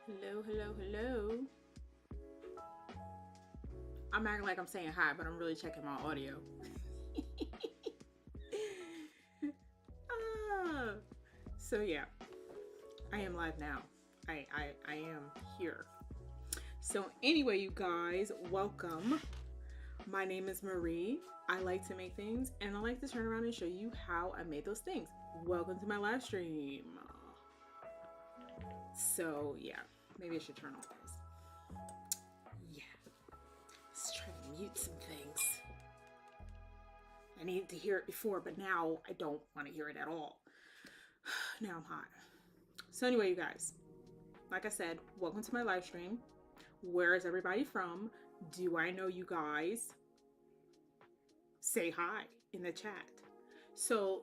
Hello, hello, hello. I'm acting like I'm saying hi, but I'm really checking my audio. So yeah, I am live now. I am here. So anyway, you guys, welcome. My name is Marie. I like to make things, and I like to turn around and show you how I made those things. Welcome to my live stream. So yeah, maybe I should turn all this. Yeah, let's try to mute some things. I needed to hear it before, but now I don't want to hear it at all. Now I'm hot. So anyway, you guys, like I said, welcome to my live stream. Where is everybody from? Do I know you guys? Say hi in the chat. So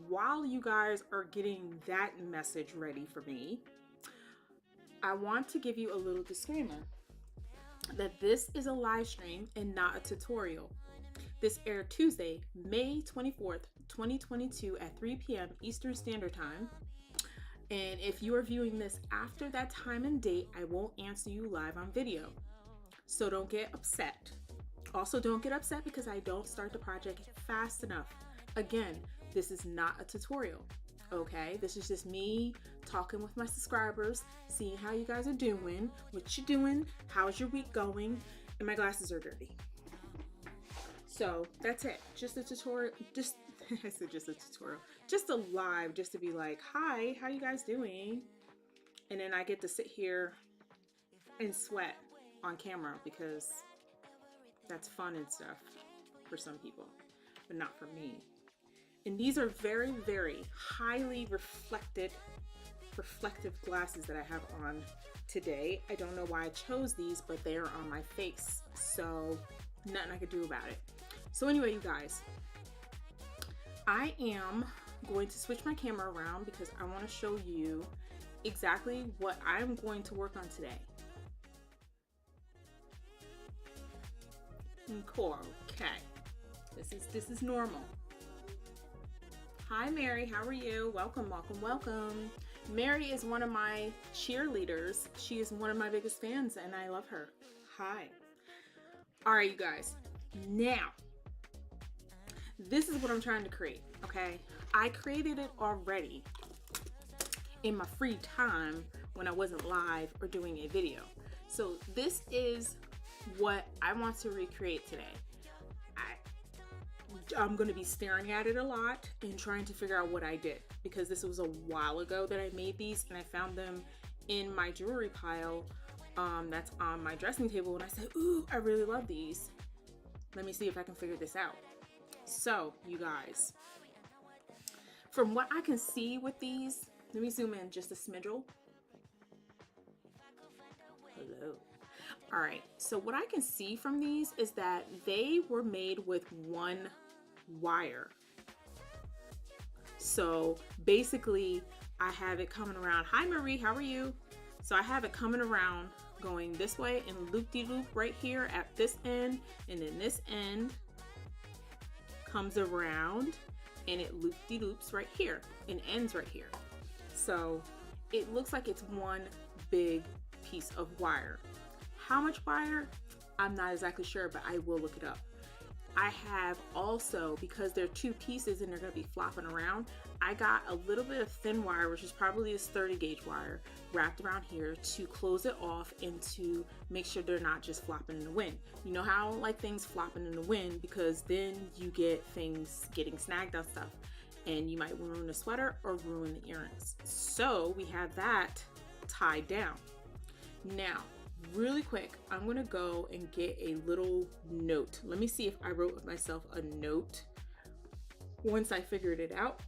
while you guys are getting that message ready for me, I want to give you a little disclaimer that this is a live stream and not a tutorial. This aired Tuesday, May 24th, 2022 at 3 p.m. Eastern Standard Time. And if you are viewing this after that time and date, I won't answer you live on video. So don't get upset. Also, don't get upset because I don't start the project fast enough. Again, this is not a tutorial. Okay, this is just me talking with my subscribers, seeing how you guys are doing, what you doing, how's your week going, and my glasses are dirty. So that's it. Just a tutorial. I said just a tutorial. Just a live, just to be like, hi, how you guys doing? And then I get to sit here and sweat on camera because that's fun and stuff for some people, but not for me. And these are very, very highly reflective glasses that I have on today. I don't know why I chose these, but they are on my face. So nothing I could do about it. So anyway, you guys, I am going to switch my camera around because I want to show you exactly what I'm going to work on today. Cool. Okay. This is normal. Hi, Mary. How are you? Welcome, welcome, welcome. Mary is one of my cheerleaders. She is one of my biggest fans, and I love her. Hi. All right, you guys. Now, this is what I'm trying to create, okay? I created it already in my free time when I wasn't live or doing a video. So this is what I want to recreate today. I'm going to be staring at it a lot and trying to figure out what I did, because this was a while ago that I made these and I found them in my jewelry pile that's on my dressing table, and I said, ooh, I really love these. Let me see if I can figure this out. So you guys, from what I can see with these, let me zoom in just a smidgle. Hello. All right, so what I can see from these is that they were made with one wire. So basically I have it coming around. Hi Marie, how are you? So I have it coming around going this way and loop-de-loop right here at this end, and then this end comes around and it loop-de-loops right here and ends right here. So it looks like it's one big piece of wire. How much wire? I'm not exactly sure, but I will look it up. I have also, because they're two pieces and they're going to be flopping around, I got a little bit of thin wire, which is probably this 30 gauge wire, wrapped around here to close it off and to make sure they're not just flopping in the wind. You know how I don't like things flopping in the wind, because then you get things getting snagged on stuff and you might ruin the sweater or ruin the earrings. So we have that tied down. Now, really quick, I'm gonna go and get a little note. Let me see if I wrote myself a note once I figured it out.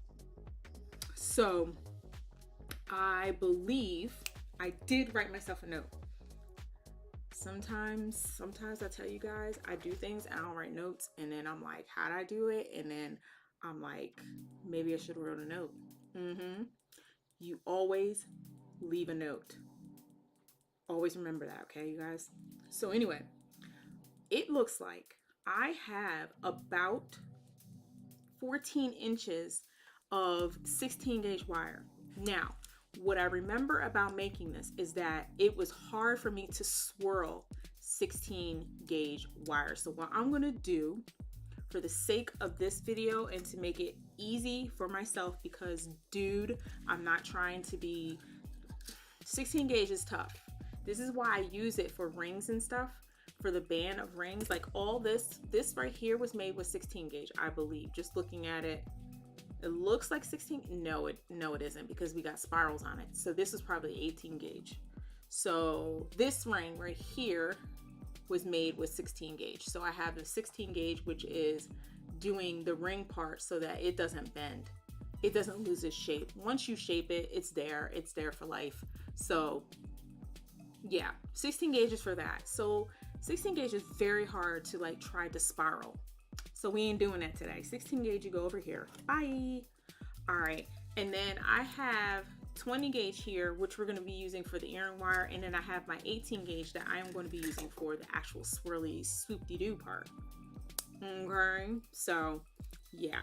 So I believe I did write myself a note. Sometimes I tell you guys, I do things and I don't write notes, and then I'm like, how'd I do it? And then I'm like, maybe I should have wrote a note. you always leave a note. Always remember that, okay, you guys? So anyway, it looks like I have about 14 inches of 16 gauge wire. Now, what I remember about making this is that it was hard for me to swirl 16 gauge wire. So what I'm gonna do, for the sake of this video and to make it easy for myself, because dude, I'm not trying to be, 16 gauge is tough. This is why I use it for rings and stuff, for the band of rings. Like all this right here was made with 16 gauge, I believe. Just looking at it, it looks like 16. No, it isn't, because we got spirals on it. So this is probably 18 gauge. So this ring right here was made with 16 gauge. So I have the 16 gauge, which is doing the ring part so that it doesn't bend. It doesn't lose its shape. Once you shape it, it's there for life. So yeah, 16 gauge is for that. So 16 gauge is very hard to like try to spiral. So we ain't doing that today. 16 gauge, you go over here. Bye. All right. And then I have 20 gauge here, which we're going to be using for the earring wire. And then I have my 18 gauge that I am going to be using for the actual swirly swoop-de-doo part. Okay. So yeah,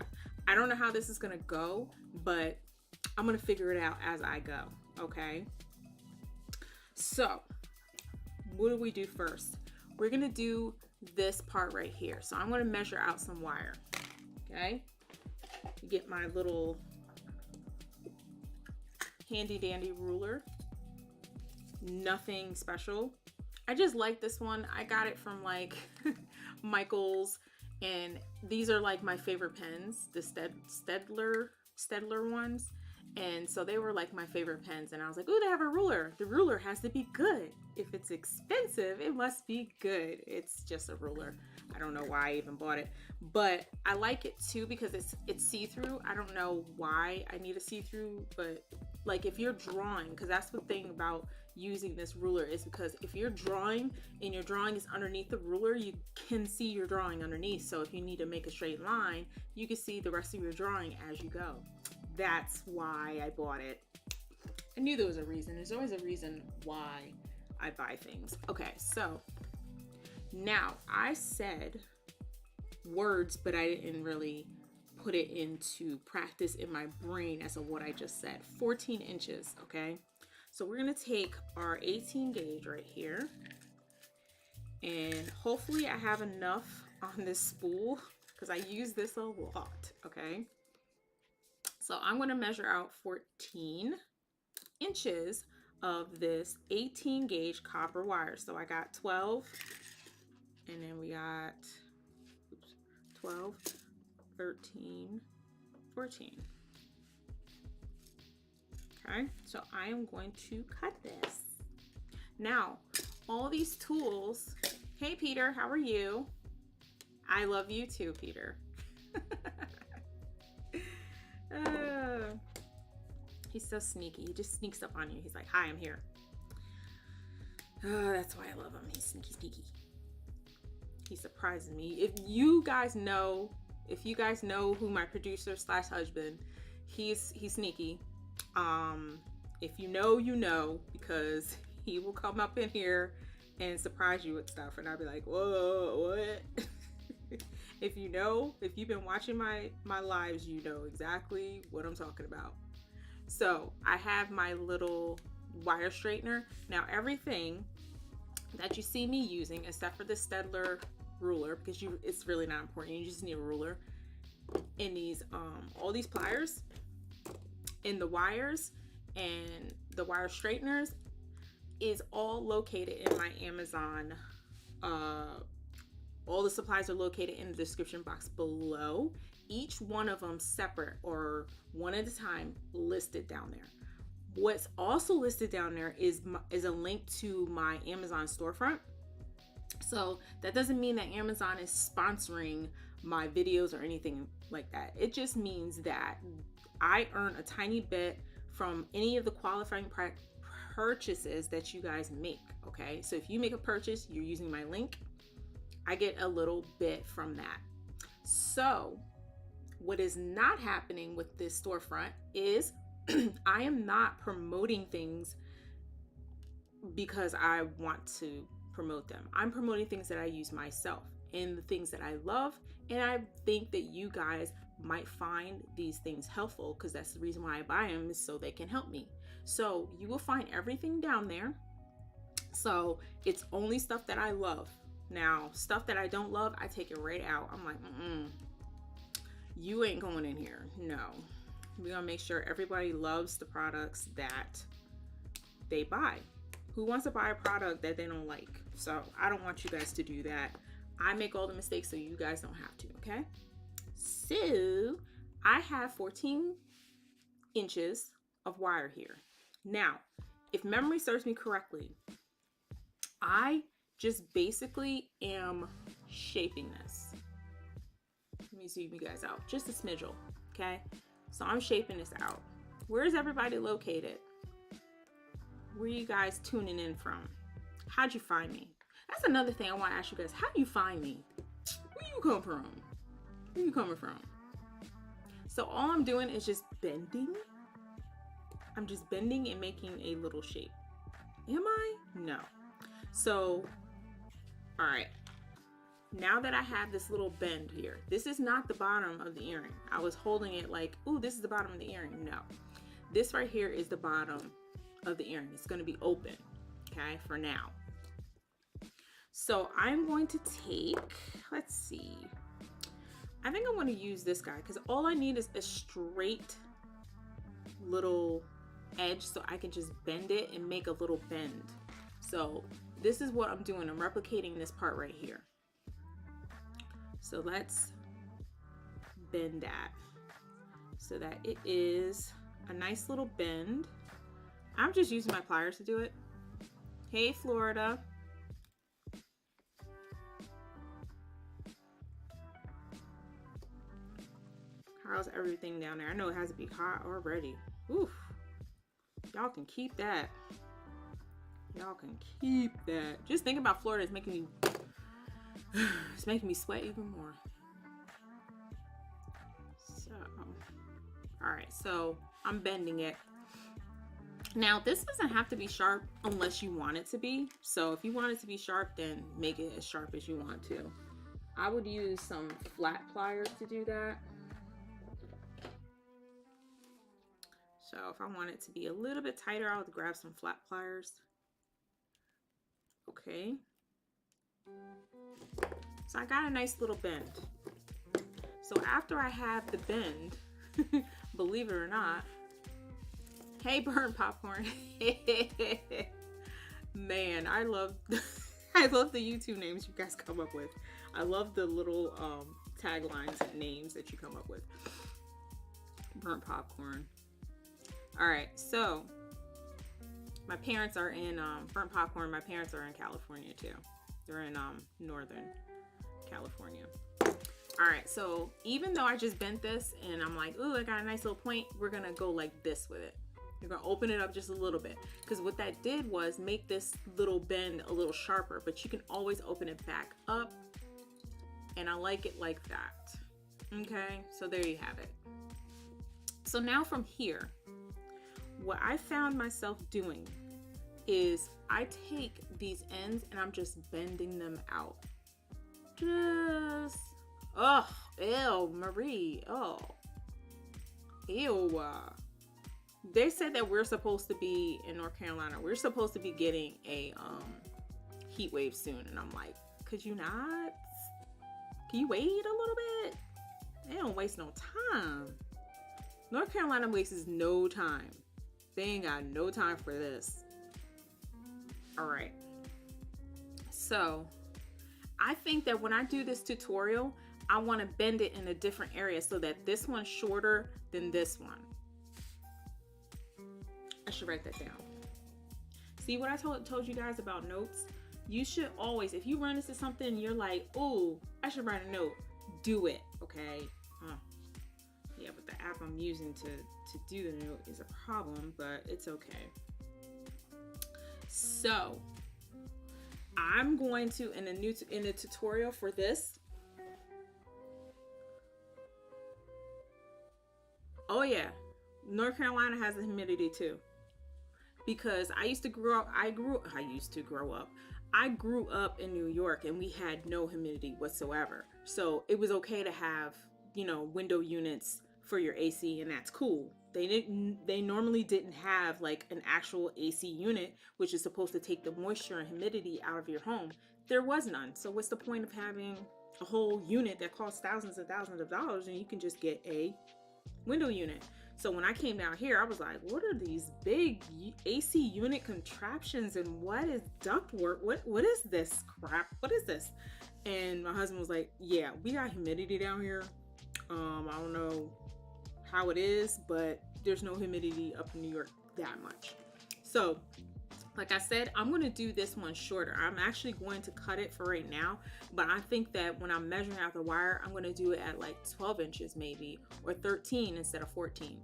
I don't know how this is going to go, but I'm going to figure it out as I go. Okay. So what do we do first? We're going to do this part right here. So I'm going to measure out some wire. Okay. Get my little handy dandy ruler. Nothing special. I just like this one. I got it from like Michael's, and these are like my favorite pens, the Stenler ones. And so they were like my favorite pens, and I was like, oh, they have a ruler. The ruler has to be good. If it's expensive, it must be good. It's just a ruler. I don't know why I even bought it, but I like it too because it's see-through. I don't know why I need a see-through, but like if you're drawing, because that's the thing about using this ruler, is because if you're drawing and your drawing is underneath the ruler, you can see your drawing underneath. So if you need to make a straight line, you can see the rest of your drawing as you go. That's why I bought it. I knew there was a reason. There's always a reason why I buy things. Okay, so now I said words, but I didn't really put it into practice in my brain as of what I just said. 14 inches, okay? So we're gonna take our 18 gauge right here, and hopefully I have enough on this spool because I use this a lot, okay? So I'm going to measure out 14 inches of this 18 gauge copper wire. So I got 12, and then we got 12, 13, 14. Okay, so I am going to cut this. Now, all these tools, hey Peter, how are you? I love you too, Peter. He's so sneaky. He just sneaks up on you. He's like, hi, I'm here. That's why I love him. He's sneaky. He surprises me. If you guys know who my producer / husband, he's sneaky. If you know, you know, because he will come up in here and surprise you with stuff, and I'll be like, whoa, what? If you know, if you've been watching my lives, you know exactly what I'm talking about. So I have my little wire straightener. Now everything that you see me using, except for the Stenler ruler, because it's really not important, you just need a ruler, in these all these pliers, in the wires and the wire straighteners, is all located in my Amazon. All the supplies are located in the description box below. Each one of them separate or one at a time, listed down there. What's also listed down there is a link to my Amazon storefront. So that doesn't mean that Amazon is sponsoring my videos or anything like that. It just means that I earn a tiny bit from any of the qualifying purchases that you guys make, okay? So if you make a purchase, you're using my link, I get a little bit from that. So what is not happening with this storefront is I am not promoting things because I want to promote them. I'm promoting things that I use myself and the things that I love. And I think that you guys might find these things helpful, because that's the reason why I buy them, is so they can help me. So you will find everything down there. So it's only stuff that I love. Now, stuff that I don't love, I take it right out. I'm like, you ain't going in here. No. We're gonna make sure everybody loves the products that they buy. Who wants to buy a product that they don't like? So I don't want you guys to do that. I make all the mistakes so you guys don't have to, okay? So I have 14 inches of wire here. Now, if memory serves me correctly, I just basically am shaping this. Let me zoom you guys out just a smidge, okay? So I'm shaping this out. Where's everybody located? Where are you guys tuning in from? How'd you find me? That's another thing I want to ask you guys. How do you find me? Where you come from? Where you coming from? So all I'm doing is just bending. I'm just bending and making a little shape. Am I? No. So, all right. Now that I have this little bend here, this is not the bottom of the earring. I was holding it like, ooh, this is the bottom of the earring. No. This right here is the bottom of the earring. It's going to be open, okay, for now. So I'm going to take, let's see, I think I want to use this guy because all I need is a straight little edge so I can just bend it and make a little bend. So this is what I'm doing. I'm replicating this part right here. So let's bend that so that it is a nice little bend. I'm just using my pliers to do it. Hey, Florida. How's everything down there? I know it has to be hot already. Oof. Y'all can keep that. Y'all can keep that. Just thinking about Florida is making me it's making me sweat even more. So, all right, so I'm bending it. Now, this doesn't have to be sharp unless you want it to be. So if you want it to be sharp, then make it as sharp as you want to. I would use some flat pliers to do that. So if I want it to be a little bit tighter, I would grab some flat pliers. Okay. So I got a nice little bend. So after I have the bend, believe it or not, hey, burn popcorn. Man, I love I love the YouTube names you guys come up with. I love the little taglines and names that you come up with. Burnt popcorn. All right, so my parents are in burnt popcorn. My parents are in California too. They're in Northern California. All right, so even though I just bent this and I'm like, ooh, I got a nice little point, we're gonna go like this with it. You're gonna open it up just a little bit, because what that did was make this little bend a little sharper, but you can always open it back up, and I like it like that. Okay, so there you have it. So now from here, what I found myself doing is I take these ends and I'm just bending them out. Just, oh, ew, Marie, oh, ew. They said that we're supposed to be in North Carolina. We're supposed to be getting a heat wave soon, and I'm like, could you not? Can you wait a little bit? They don't waste no time. North Carolina wastes no time. They ain't got no time for this. All right. So I think that when I do this tutorial, I want to bend it in a different area so that this one's shorter than this one. I should write that down. See what I told you guys about notes? You should always, if you run into something and you're like, oh, I should write a note, do it, okay? Yeah, but the app I'm using to do the note is a problem, but it's okay. So I'm going to, in a tutorial for this, oh yeah, North Carolina has a humidity too. Because I grew up in New York, and we had no humidity whatsoever. So it was okay to have, you know, window units for your AC, and that's cool. They normally didn't have like an actual AC unit, which is supposed to take the moisture and humidity out of your home. There was none. So what's the point of having a whole unit that costs thousands and thousands of dollars, and you can just get a window unit? So when I came down here, I was like, what are these big AC unit contraptions, and what is ductwork? What is this crap? What is this? And my husband was like, yeah, we got humidity down here. I don't know how it is, but there's no humidity up in New York that much. So like I said, I'm going to do this one shorter. I'm actually going to cut it for right now, but I think that when I'm measuring out the wire, I'm going to do it at like 12 inches maybe, or 13 instead of 14.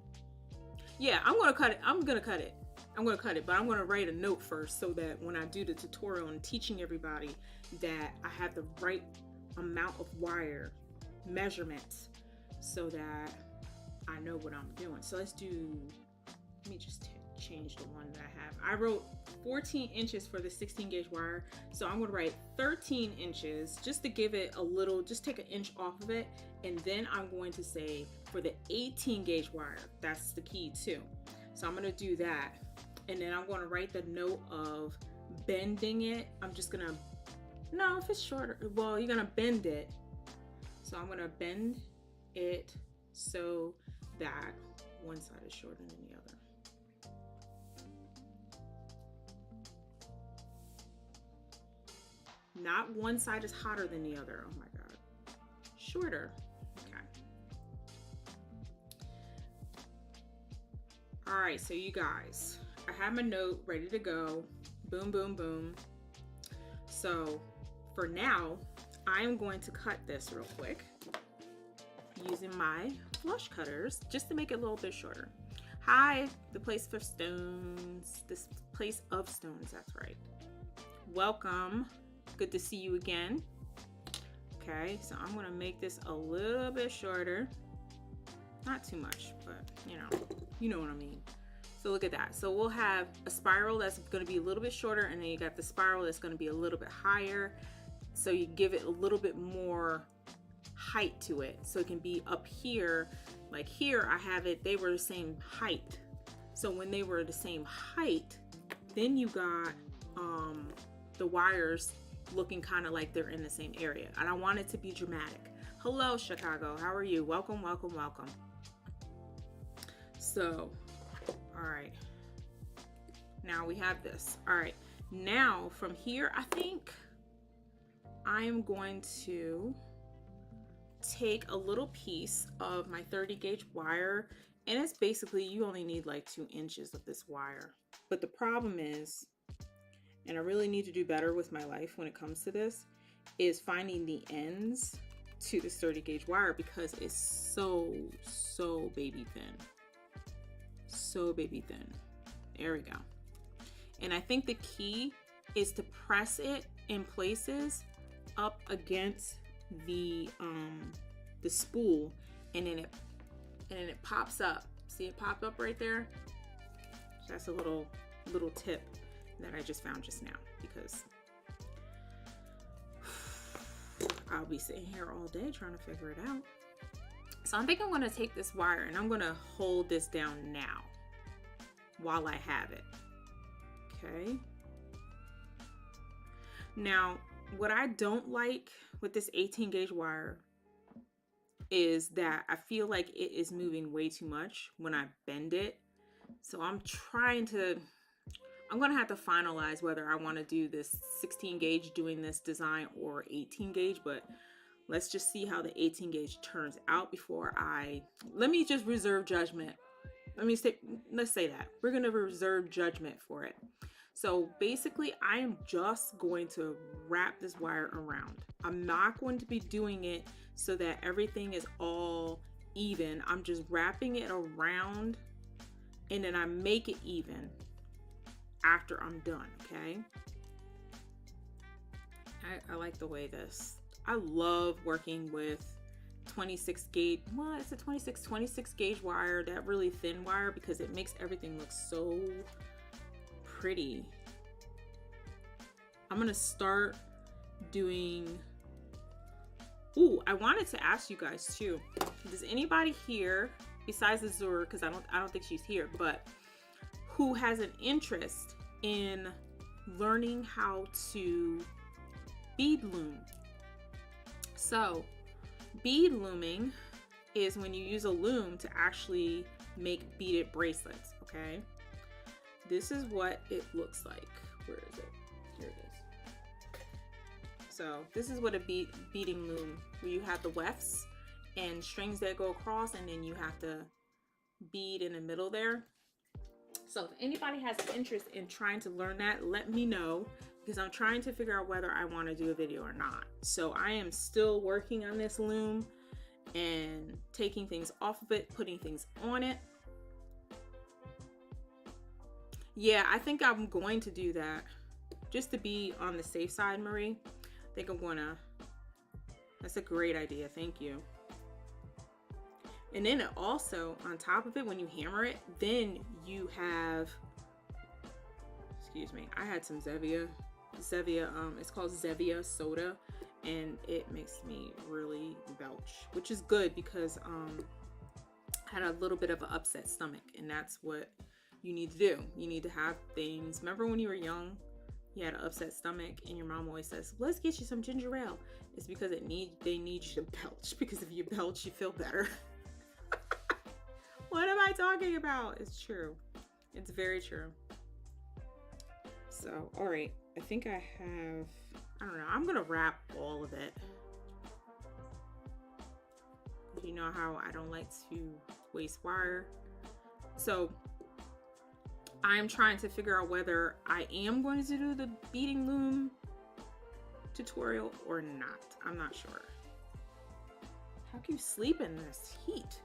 Yeah, I'm going to cut it. I'm going to cut it, but I'm going to write a note first so that when I do the tutorial and teaching everybody that I have the right amount of wire measurements so that I know what I'm doing. So let's do, let me just change the one that I have. I wrote 14 inches for the 16 gauge wire. So I'm going to write 13 inches just to give it a little, just take an inch off of it. And then I'm going to say for the 18 gauge wire, that's the key too. So I'm going to do that. And then I'm going to write the note of bending it. I'm just going to, no, if it's shorter, well, you're going to bend it. So I'm going to bend it so that one side is shorter than the other. Not one side is hotter than the other. Oh my God. Shorter. Okay. All right, so you guys, I have my note ready to go. Boom, boom, boom. So for now, I am going to cut this real quick using my flush cutters just to make it a little bit shorter. Hi, the place for stones. This place of stones, that's right. Welcome. Good to see you again. Okay, so I'm gonna make this a little bit shorter. Not too much, but you know what I mean. So look at that. So we'll have a spiral that's gonna be a little bit shorter, and then you got the spiral that's gonna be a little bit higher. So you give it a little bit more height to it. So it can be up here. Like here, I have it, they were the same height. So when they were the same height, then you got the wires looking kind of like they're in the same area. And I want it to be dramatic. Hello, Chicago. How are you? Welcome, welcome, welcome. So, all right. Now we have this. All right. Now from here, I think I am going to take a little piece of my 30 gauge wire, and it's basically, you only need like 2 inches of this wire. But the problem is, and I really need to do better with my life when it comes to this, is finding the ends to this 30 gauge wire because it's so baby thin. So baby thin. There we go. And I think the key is to press it in places up against the spool, and then it pops up. See it pop up right there? That's a little tip that I just found just now, because I'll be sitting here all day trying to figure it out. So I think I'm going to take this wire and I'm going to hold this down now while I have it. Okay. Now, what I don't like with this 18 gauge wire is that I feel like it is moving way too much when I bend it. So I'm going to have to finalize whether I want to do this 16 gauge doing this design or 18 gauge, but let's just see how the 18 gauge turns out before let me just reserve judgment. Let's say that. We're going to reserve judgment for it. So basically, I am just going to wrap this wire around. I'm not going to be doing it so that everything is all even. I'm just wrapping it around, and then I make it even after I'm done, okay? I like the way I love working with 26 gauge, well, it's a 26 gauge wire, that really thin wire, because it makes everything look so pretty. I'm gonna start doing, ooh, I wanted to ask you guys too, does anybody here, besides the 𝕉, because I don't think she's here, but who has an interest in learning how to bead loom? So bead looming is when you use a loom to actually make beaded bracelets, okay? This is what it looks like. Where is it? Here it is. So this is what a beading loom, where you have the wefts and strings that go across, and then you have to bead in the middle there. So if anybody has an interest in trying to learn that, let me know, because I'm trying to figure out whether I want to do a video or not. So I am still working on this loom and taking things off of it, putting things on it. Yeah, I think I'm going to do that just to be on the safe side, Marie. I think I'm gonna, that's a great idea, thank you. And then it also, on top of it, when you hammer it, then you have, excuse me, I had some 𝕉𝐴, it's called 𝕉𝐴 soda, and it makes me really belch, which is good because I had a little bit of an upset stomach, and that's what you need to do. You need to have things, remember when you were young, you had an upset stomach, and your mom always says, let's get you some ginger ale. It's because they need you to belch, because if you belch, you feel better. What am I talking about? It's true. It's very true. So, all right. I think I have, I don't know. I'm going to wrap all of it. You know how I don't like to waste wire. So, I'm trying to figure out whether I am going to do the beading loom tutorial or not. I'm not sure. How can you sleep in this heat?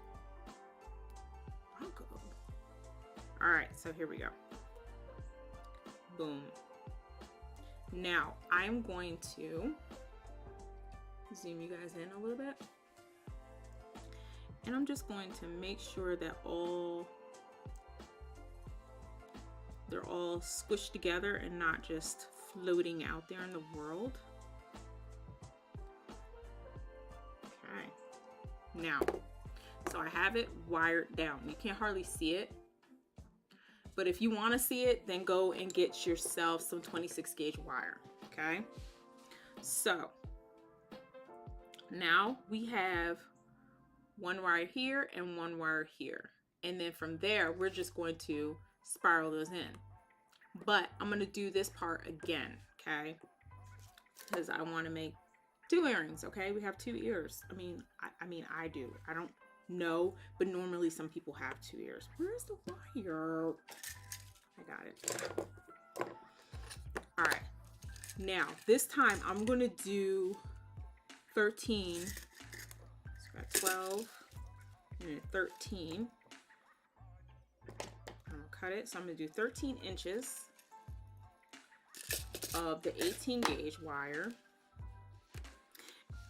All right, so here we go. Boom. Now I'm going to zoom you guys in a little bit, and I'm just going to make sure that they're all squished together and not just floating out there in the world. Okay. Now, so I have it wired down. You can't hardly see it. But if you want to see it, then go and get yourself some 26 gauge wire, okay? So now we have one wire here and one wire here. And then from there, we're just going to spiral those in. But I'm going to do this part again, okay? Because I want to make 2 earrings, okay? We have 2 ears. I mean, I do. I don't know, but normally some people have 2 ears. Where's the wire? I got it. All right. Now, this time I'm going to do 13. So I got 12 and 13. I'm going to cut it. So I'm going to do 13 inches of the 18 gauge wire.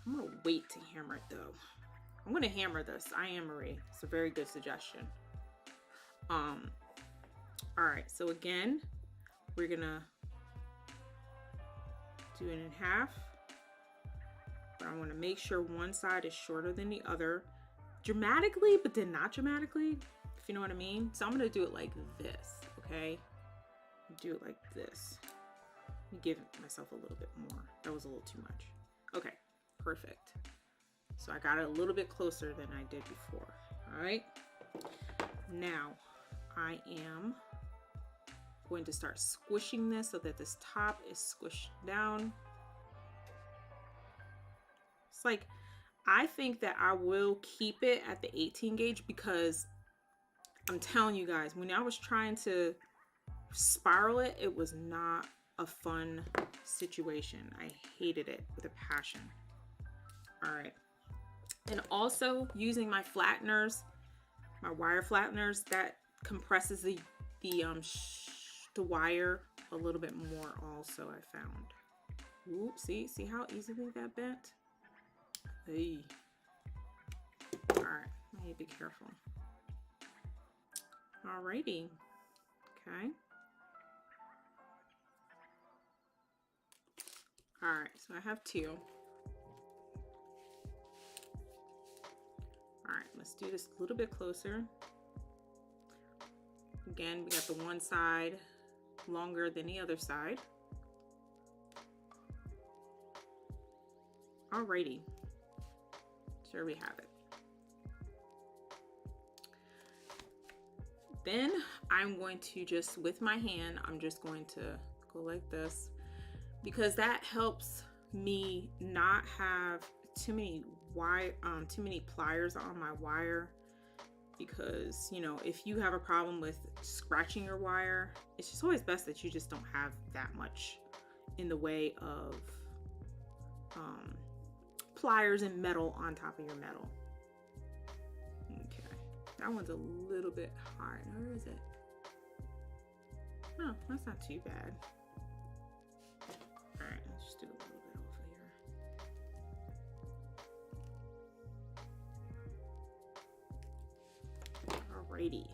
I'm going to wait to hammer it though. I'm going to hammer this. I am Marie. It's a very good suggestion. All right. So again, we're going to do it in half. But I want to make sure one side is shorter than the other. Dramatically, but then not dramatically, if you know what I mean. So I'm going to do it like this, okay? Do it like this. Give myself a little bit more. That was a little too much. Okay, perfect. So I got it a little bit closer than I did before. All right. Now I am going to start squishing this so that this top is squished down. It's like, I think that I will keep it at the 18 gauge because I'm telling you guys, when I was trying to spiral it, it was not a fun situation. I hated it with a passion. All right. And also using my flatteners, my wire flatteners, that compresses the wire a little bit more also, I found. Ooh, see how easily that bent? Hey. All right, I need to be careful. Alrighty, okay. All right, so I have 2. All right, let's do this a little bit closer. Again, we got the one side longer than the other side. Alrighty, there we have it. Then I'm going to just, with my hand, I'm just going to go like this, because that helps me not have too many pliers on my wire. Because, you know, if you have a problem with scratching your wire, it's just always best that you just don't have that much in the way of pliers and metal on top of your metal. Okay, that one's a little bit hard. Where is it? Oh, that's not too bad. All right, let's just do a little bit over here. Alrighty.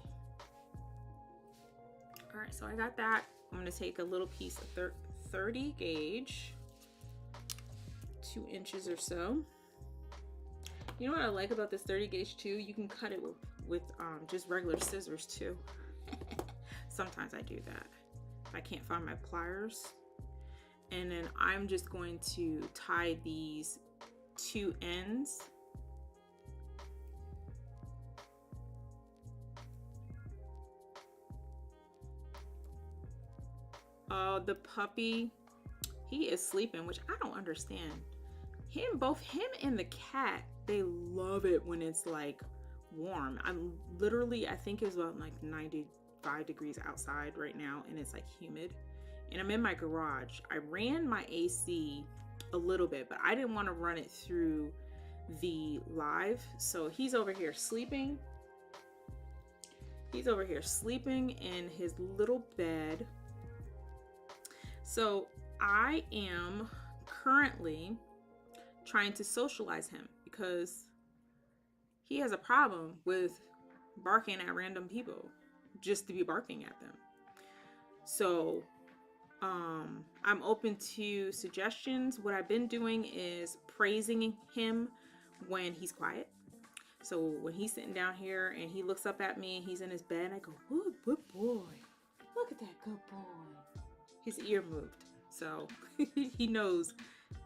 All right, so I got that. I'm gonna take a little piece of 30 gauge, 2 inches or so. You know what I like about this 30 gauge too? You can cut it with just regular scissors too. Sometimes I do that if I can't find my pliers. And then I'm just going to tie these 2 ends. The puppy, he is sleeping, which I don't understand. Both him and the cat, they love it when it's like warm. I think it was about like 95 degrees outside right now, and it's like humid. And I'm in my garage. I ran my AC a little bit, but I didn't want to run it through the live. So he's over here sleeping. He's over here sleeping in his little bed. So I am currently trying to socialize him because he has a problem with barking at random people just to be barking at them. So I'm open to suggestions. What I've been doing is praising him when he's quiet. So when he's sitting down here and he looks up at me and he's in his bed, I go, "Ooh, good boy. Look at that good boy." His ear moved. So he knows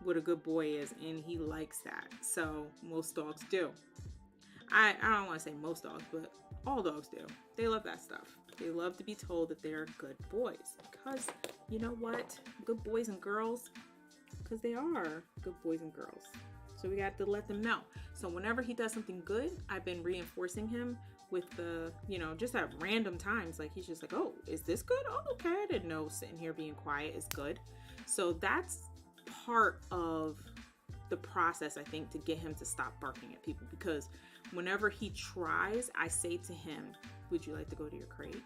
what a good boy is and he likes that. So most dogs do. I don't want to say most dogs, but all dogs do. They love that stuff. They love to be told that they're good boys because you know what? Good boys and girls, because they are good boys and girls. So we got to let them know. So whenever he does something good, I've been reinforcing him with the, you know, just at random times. Like he's just like, "Oh, is this good? Oh, okay. I didn't know sitting here being quiet is good." So that's part of the process, I think, to get him to stop barking at people, because whenever he tries, I say to him, "Would you like to go to your crate?"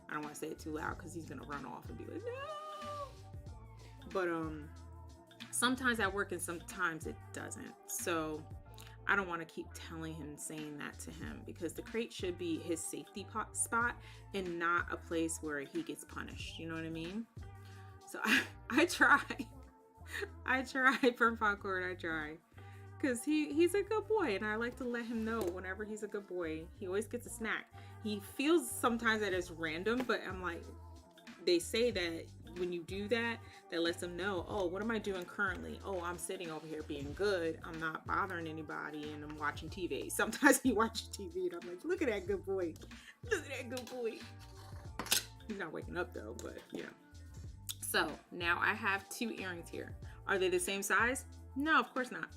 I don't want to say it too loud because he's gonna run off and be like, "No." But sometimes that works and sometimes it doesn't. So I don't want to keep telling him, saying that to him, because the crate should be his safety spot and not a place where he gets punished. You know what I mean? So I try. I try, Popcorn, I try. Because he's a good boy, and I like to let him know whenever he's a good boy. He always gets a snack. He feels sometimes that it's random, but I'm like, they say that when you do that, that lets him know, oh, what am I doing currently? Oh, I'm sitting over here being good. I'm not bothering anybody, and I'm watching TV. Sometimes he watches TV, and I'm like, look at that good boy. Look at that good boy. He's not waking up, though, but, you know. So, now I have 2 earrings here. Are they the same size? No, of course not,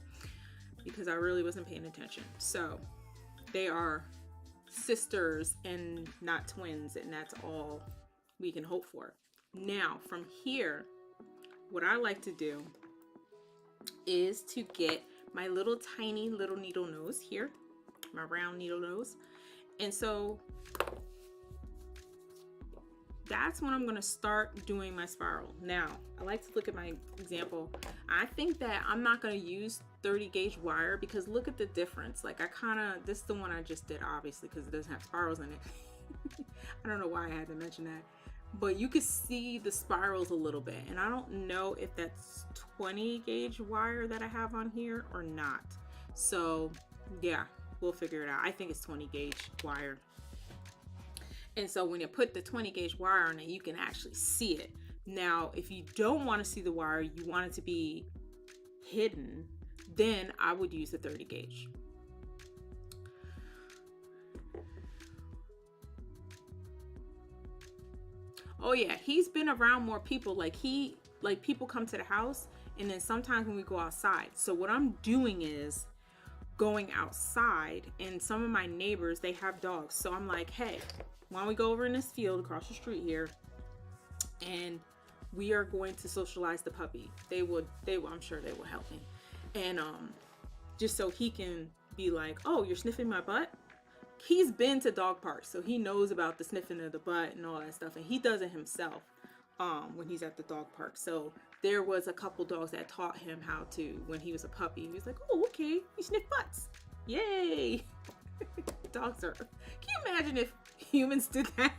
because I really wasn't paying attention. So, they are sisters and not twins, and that's all we can hope for. Now, from here, what I like to do is to get my little tiny little needle nose here, my round needle nose. And so that's when I'm going to start doing my spiral. Now, I like to look at my example. I think that I'm not going to use 30 gauge wire because look at the difference. Like this is the one I just did, obviously, because it doesn't have spirals in it. I don't know why I had to mention that, but you can see the spirals a little bit, and I don't know if that's 20 gauge wire that I have on here or not. So yeah, we'll figure it out. I think it's 20 gauge wire. And so when you put the 20 gauge wire on it, you can actually see it. Now, if you don't want to see the wire, you want it to be hidden, then I would use the 30 gauge. Oh yeah, he's been around more people. Like people come to the house, and then sometimes when we go outside. So what I'm doing is going outside, and some of my neighbors, they have dogs. So I'm like, hey, why don't we go over in this field across the street here, and we are going to socialize the puppy. They will, I'm sure they will help me. And just so he can be like, oh, you're sniffing my butt? He's been to dog parks, so he knows about the sniffing of the butt and all that stuff, and he does it himself when he's at the dog park. So there was a couple dogs that taught him how to when he was a puppy. He was like, oh, okay, you sniff butts. Yay. Dogs are, can you imagine if humans did that?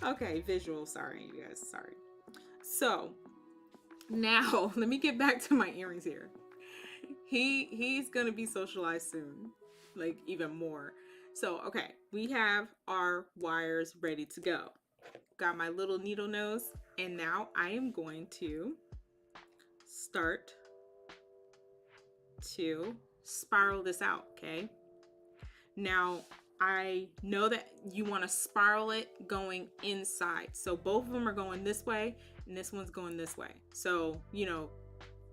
Okay, visual, sorry you guys, sorry. So now let me get back to my earrings here. He's gonna be socialized soon, like even more. So okay, we have our wires ready to go. Got my little needle nose, and now I am going to start to spiral this out. Okay, now I know that you want to spiral it going inside. So both of them are going this way and this one's going this way. So, you know,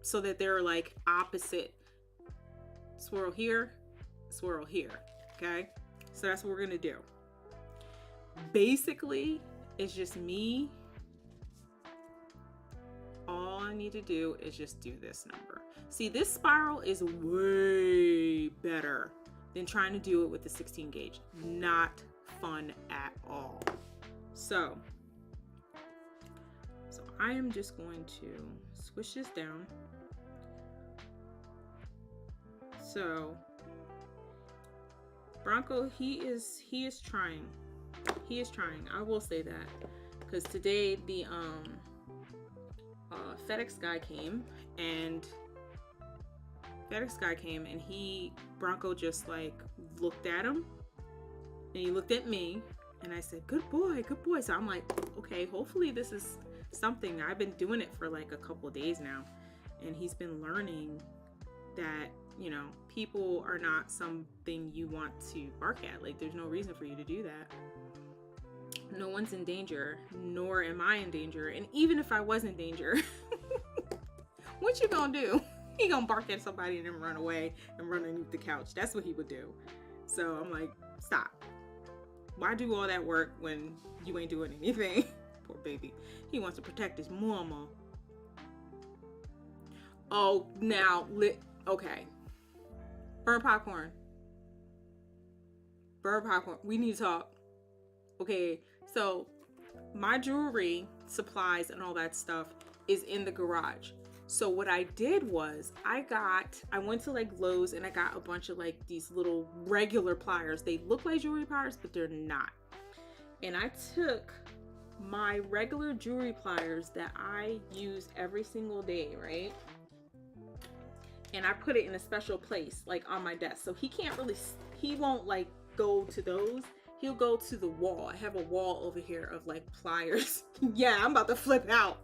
so that they're like opposite. Swirl here, swirl here. Okay. So that's what we're going to do. Basically, it's just me. All I need to do is just do this number. See, this spiral is way better than trying to do it with the 16 gauge. Not fun at all. So I am just going to squish this down. So Bronco, he is trying. He is trying. I will say that, because today the FedEx guy came, and Bronco just like looked at him, and he looked at me, and I said, good boy, good boy. So I'm like, okay, hopefully this is something. I've been doing it for like a couple days now, and he's been learning that, you know, people are not something you want to bark at. Like, there's no reason for you to do that. No one's in danger, nor am I in danger. And even if I was in danger, what you gonna do? He gonna bark at somebody and then run away and run underneath the couch. That's what he would do. So I'm like, stop. Why do all that work when you ain't doing anything? Poor baby. He wants to protect his mama. Oh, now, okay. Burn popcorn. Burn popcorn. We need to talk. Okay, so my jewelry, supplies, and all that stuff is in the garage. So what I did was I went to like Lowe's, and I got a bunch of like these little regular pliers. They look like jewelry pliers, but they're not. And I took my regular jewelry pliers that I use every single day, right? And I put it in a special place, like on my desk. So he won't like go to those. He'll go to the wall. I have a wall over here of like pliers. Yeah, I'm about to flip out.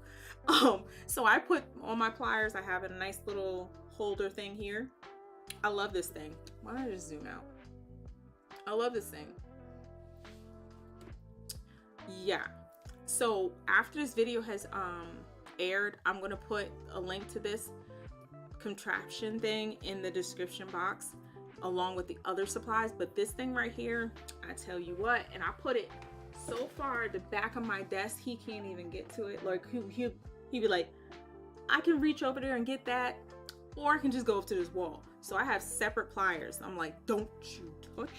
So I put all my pliers. I have a nice little holder thing here. I love this thing. Why don't I just zoom out? I love this thing. Yeah. So after this video has aired, I'm gonna put a link to this contraption thing in the description box, along with the other supplies. But this thing right here, I tell you what, and I put it so far at the back of my desk, he can't even get to it. Like he'd be like, I can reach over there and get that, or I can just go up to this wall. So I have separate pliers. I'm like, don't you touch.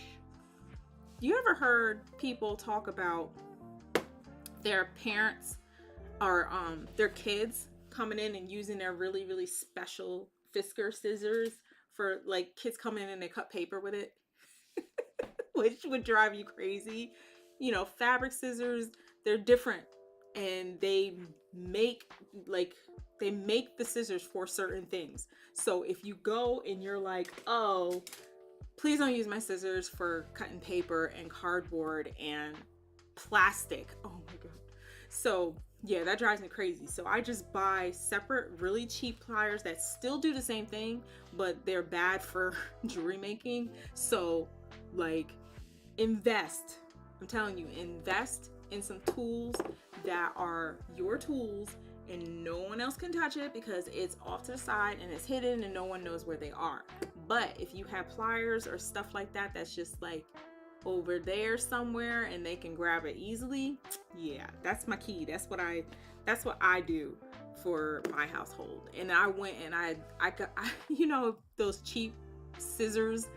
You ever heard people talk about their parents or their kids coming in and using their really, really special Fisker scissors for like kids come in and they cut paper with it, which would drive you crazy. You know, fabric scissors, they're different, and they make the scissors for certain things. So if you go and you're like, oh, please don't use my scissors for cutting paper and cardboard and plastic. Oh my god. So yeah, that drives me crazy. So I just buy separate, really cheap pliers that still do the same thing, but they're bad for jewelry making. So like, invest. I'm telling you, invest in some tools that are your tools and no one else can touch it because it's off to the side and it's hidden and no one knows where they are. But if you have pliers or stuff like that that's just like over there somewhere and they can grab it easily, yeah, that's my key. That's what I do for my household. And I went and I got, you know, those cheap scissors,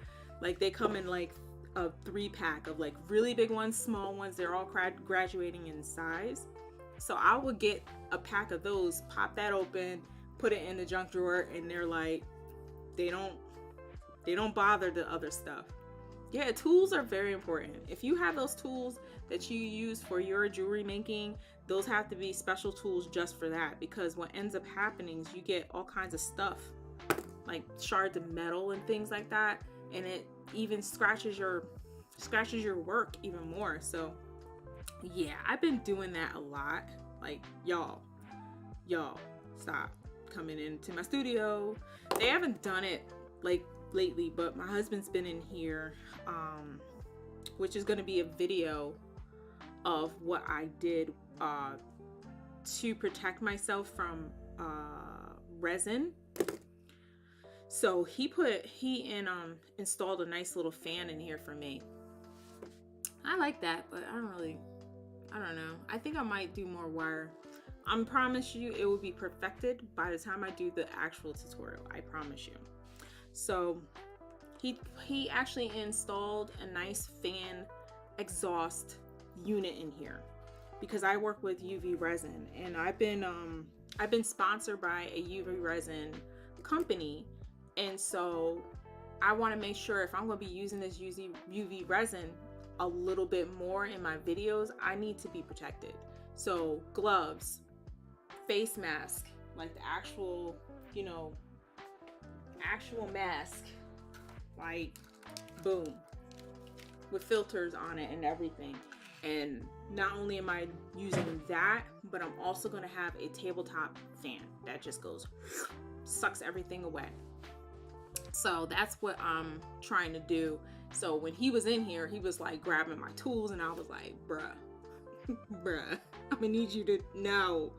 like they come in like a 3-pack of like really big ones, small ones. They're all graduating in size. So I would get a pack of those, pop that open, put it in the junk drawer, and they're like, they don't bother the other stuff. Yeah, tools are very important. If you have those tools that you use for your jewelry making, those have to be special tools just for that, because what ends up happening is you get all kinds of stuff like shards of metal and things like that, and it even scratches your work even more. So yeah, I've been doing that a lot. Like y'all stop coming into my studio. They haven't done it like lately, but my husband's been in here, which is going to be a video of what I did to protect myself from resin. So he installed a nice little fan in here for me. I like that, but I don't know. I think I might do more wire. I promise you it will be perfected by the time I do the actual tutorial. I promise you. So he actually installed a nice fan exhaust unit in here because I work with UV resin, and I've been sponsored by a UV resin company, and so I want to make sure if I'm going to be using this UV resin a little bit more in my videos, I need to be protected. So gloves, face mask, like the actual, you know, actual mask, like boom, with filters on it and everything. And not only am I using that, but I'm also going to have a tabletop fan that just goes, sucks everything away. So that's what I'm trying to do. So when he was in here, he was like grabbing my tools, and I was like, bruh, I'm gonna need you to, no.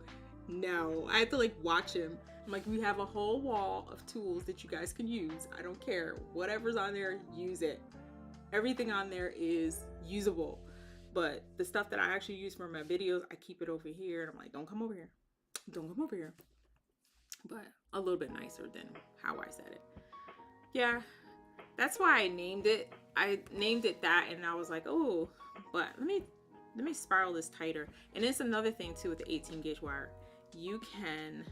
I had to like watch him. I'm like, we have a whole wall of tools that you guys can use. I don't care. Whatever's on there, use it. Everything on there is usable. But the stuff that I actually use for my videos, I keep it over here. And I'm like, don't come over here. Don't come over here. But a little bit nicer than how I said it. Yeah, that's why I named it. I named it that, and I was like, oh, but let me spiral this tighter. And it's another thing too with the 18 gauge wire. You can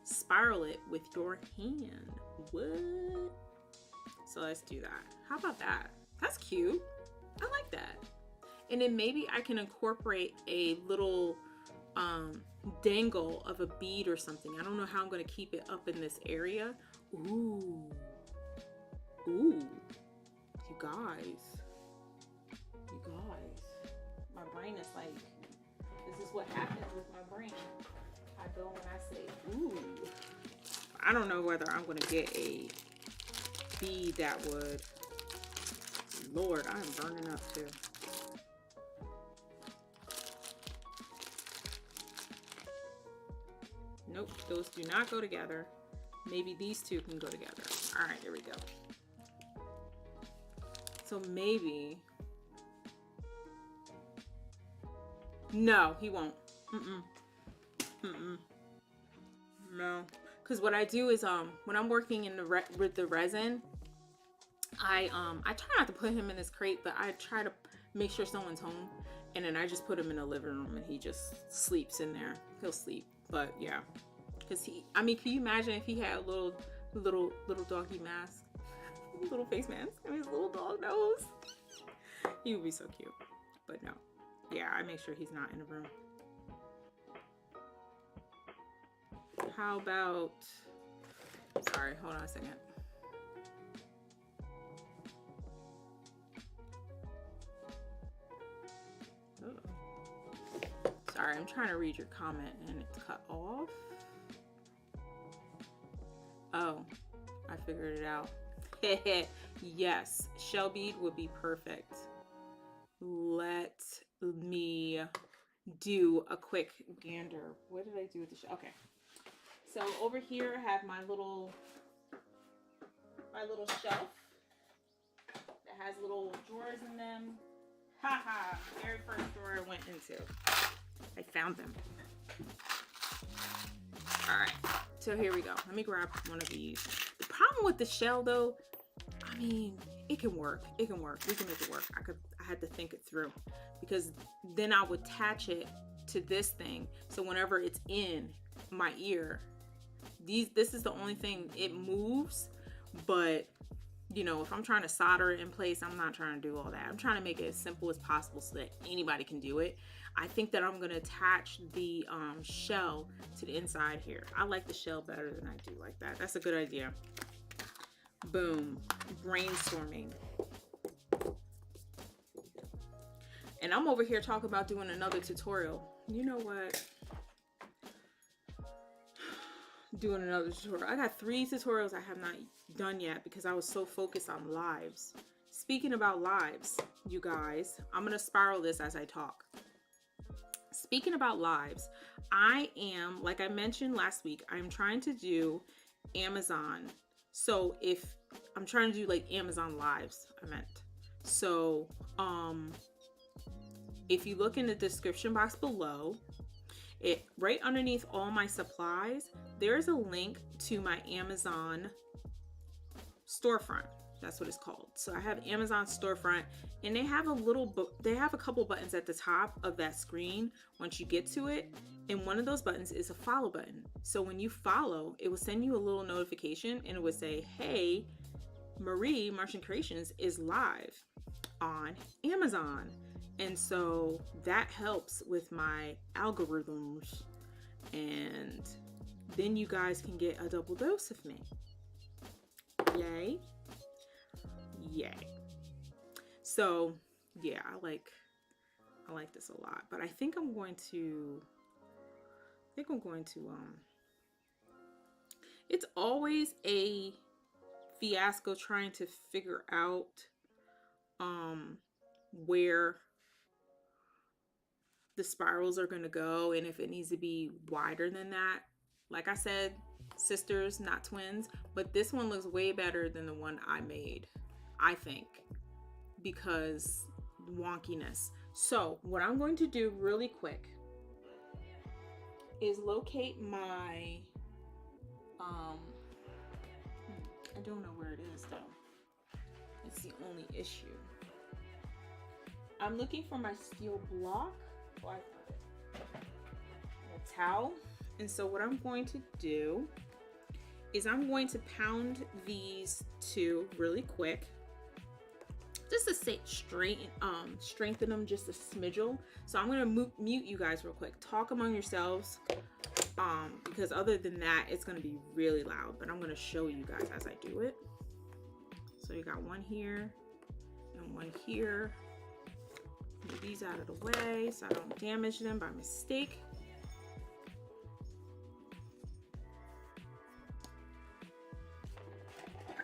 spiral it with your hand. What? So let's do that. How about that? That's cute. I like that. And then maybe I can incorporate a little dangle of a bead or something. I don't know how I'm going to keep it up in this area. Ooh, you guys, my brain is like, this is what happens with my brain. I go and I say, ooh. I don't know whether I'm going to get a bead that would, Lord, I'm burning up too. Nope, those do not go together. Maybe these two can go together. All right, here we go. So maybe, no, he won't. No, because what I do is when I'm working in with the resin, I try not to put him in his crate, but I try to make sure someone's home, and then I just put him in the living room and he just sleeps in there. He'll sleep, but yeah, because can you imagine if he had a little little doggy mask, little face mask, and his little dog nose. He would be so cute. But no, yeah, I make sure he's not in the room. How about, sorry, hold on a second. Oh. Sorry, I'm trying to read your comment and it's cut off. Oh, I figured it out. Yes, shell bead would be perfect. Let me do a quick gander. What did I do with the shell? Okay. So over here I have my little shelf that has little drawers in them. Haha, very first drawer I went into. I found them. All right, so here we go. Let me grab one of these. The problem with the shell though, I mean, it can work. It can work. We can make it work. I had to think it through because then I would attach it to this thing. So whenever it's in my ear, this is the only thing, it moves, but you know, if I'm trying to solder it in place, I'm not trying to do all that. I'm trying to make it as simple as possible so that anybody can do it. I think that I'm going to attach the shell to the inside here. I like the shell better than I do like that. That's a good idea. Boom. Brainstorming. And I'm over here talking about doing another tutorial. You know what? Doing another tutorial. I got 3 tutorials I have not done yet because I was so focused on lives. Speaking about lives, you guys, I'm going to spiral this as I talk. Speaking about lives, I am, like I mentioned last week, I'm trying to do Amazon. So if I'm trying to do like Amazon lives, I meant. So, if you look in the description box below, right underneath all my supplies, there's a link to my Amazon storefront. That's what it's called. So I have Amazon storefront, and they have a couple buttons at the top of that screen once you get to it, and one of those buttons is a follow button. So when you follow, it will send you a little notification and it would say, hey, Marie Martian Creations is live on Amazon. And so that helps with my algorithms, and then you guys can get a double dose of me. Yay. Yay. So yeah, I like this a lot, but I think I'm going to it's always a fiasco trying to figure out where the spirals are going to go and if it needs to be wider than that. Like I said, sisters, not twins, but this one looks way better than the one I made, I think, because wonkiness. So what I'm going to do really quick is locate my I don't know where it is though. It's the only issue. I'm looking for my steel block. Oh, I found it. A towel. And so what I'm going to do is I'm going to pound these 2 really quick, just to say strengthen them just a smidgel. So I'm going to mute you guys real quick. Talk among yourselves, because other than that, it's going to be really loud. But I'm going to show you guys as I do it. So you got one here and one here. Move these out of the way so I don't damage them by mistake.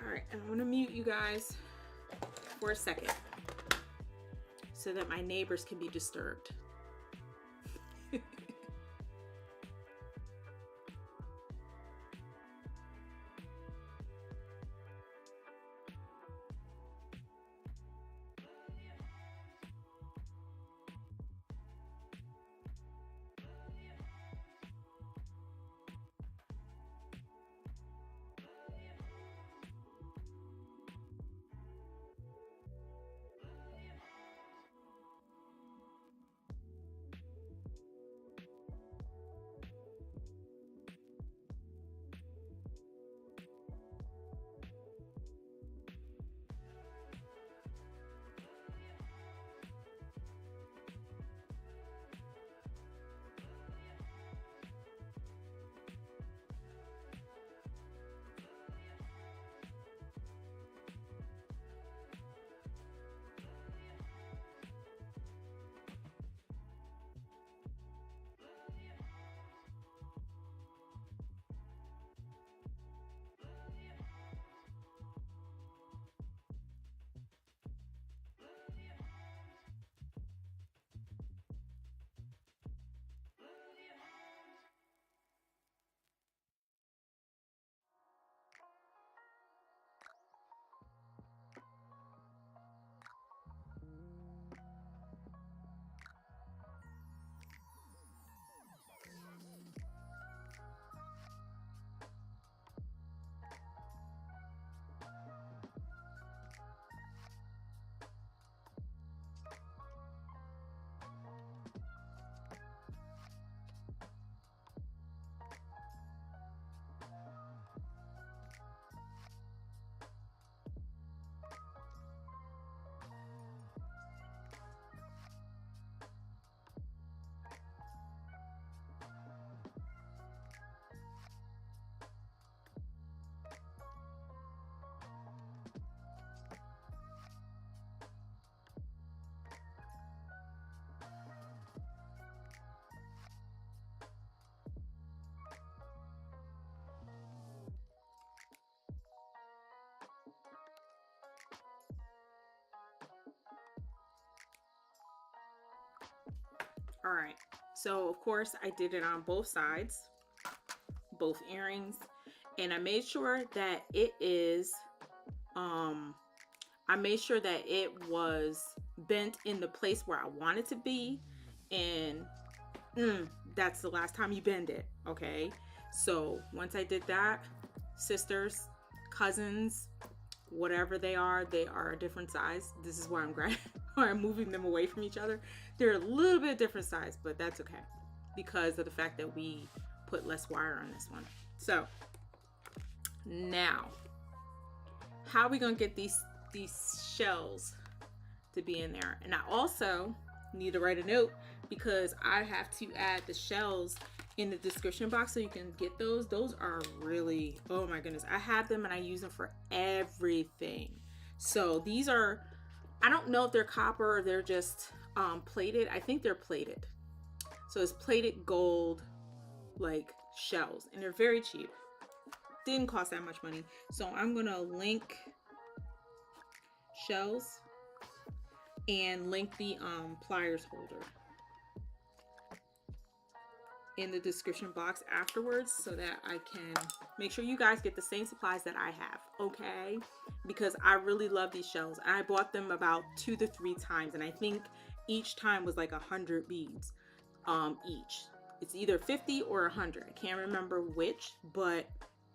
Alright, I'm going to mute you guys for a second so that my neighbors can be disturbed. All right, so of course I did it on both sides, both earrings, and I made sure that it is, I made sure that it was bent in the place where I want it to be, and that's the last time you bend it, okay? So once I did that, sisters, cousins, whatever they are a different size. This is why I'm moving them away from each other. They're a little bit different size, but that's okay because of the fact that we put less wire on this one. So now, how are we gonna get these shells to be in there? And I also need to write a note because I have to add the shells in the description box so you can get those. Those are really, oh my goodness, I have them and I use them for everything. So these are, I don't know if they're copper or they're just plated. I think they're plated. So it's plated gold like shells, and they're very cheap. Didn't cost that much money. So I'm gonna link shells and link the pliers holder in the description box afterwards so that I can make sure you guys get the same supplies that I have, okay? Because I really love these shells. I bought them about 2 to 3 times, and I think each time was like 100 beads each. It's either 50 or 100. I can't remember which, but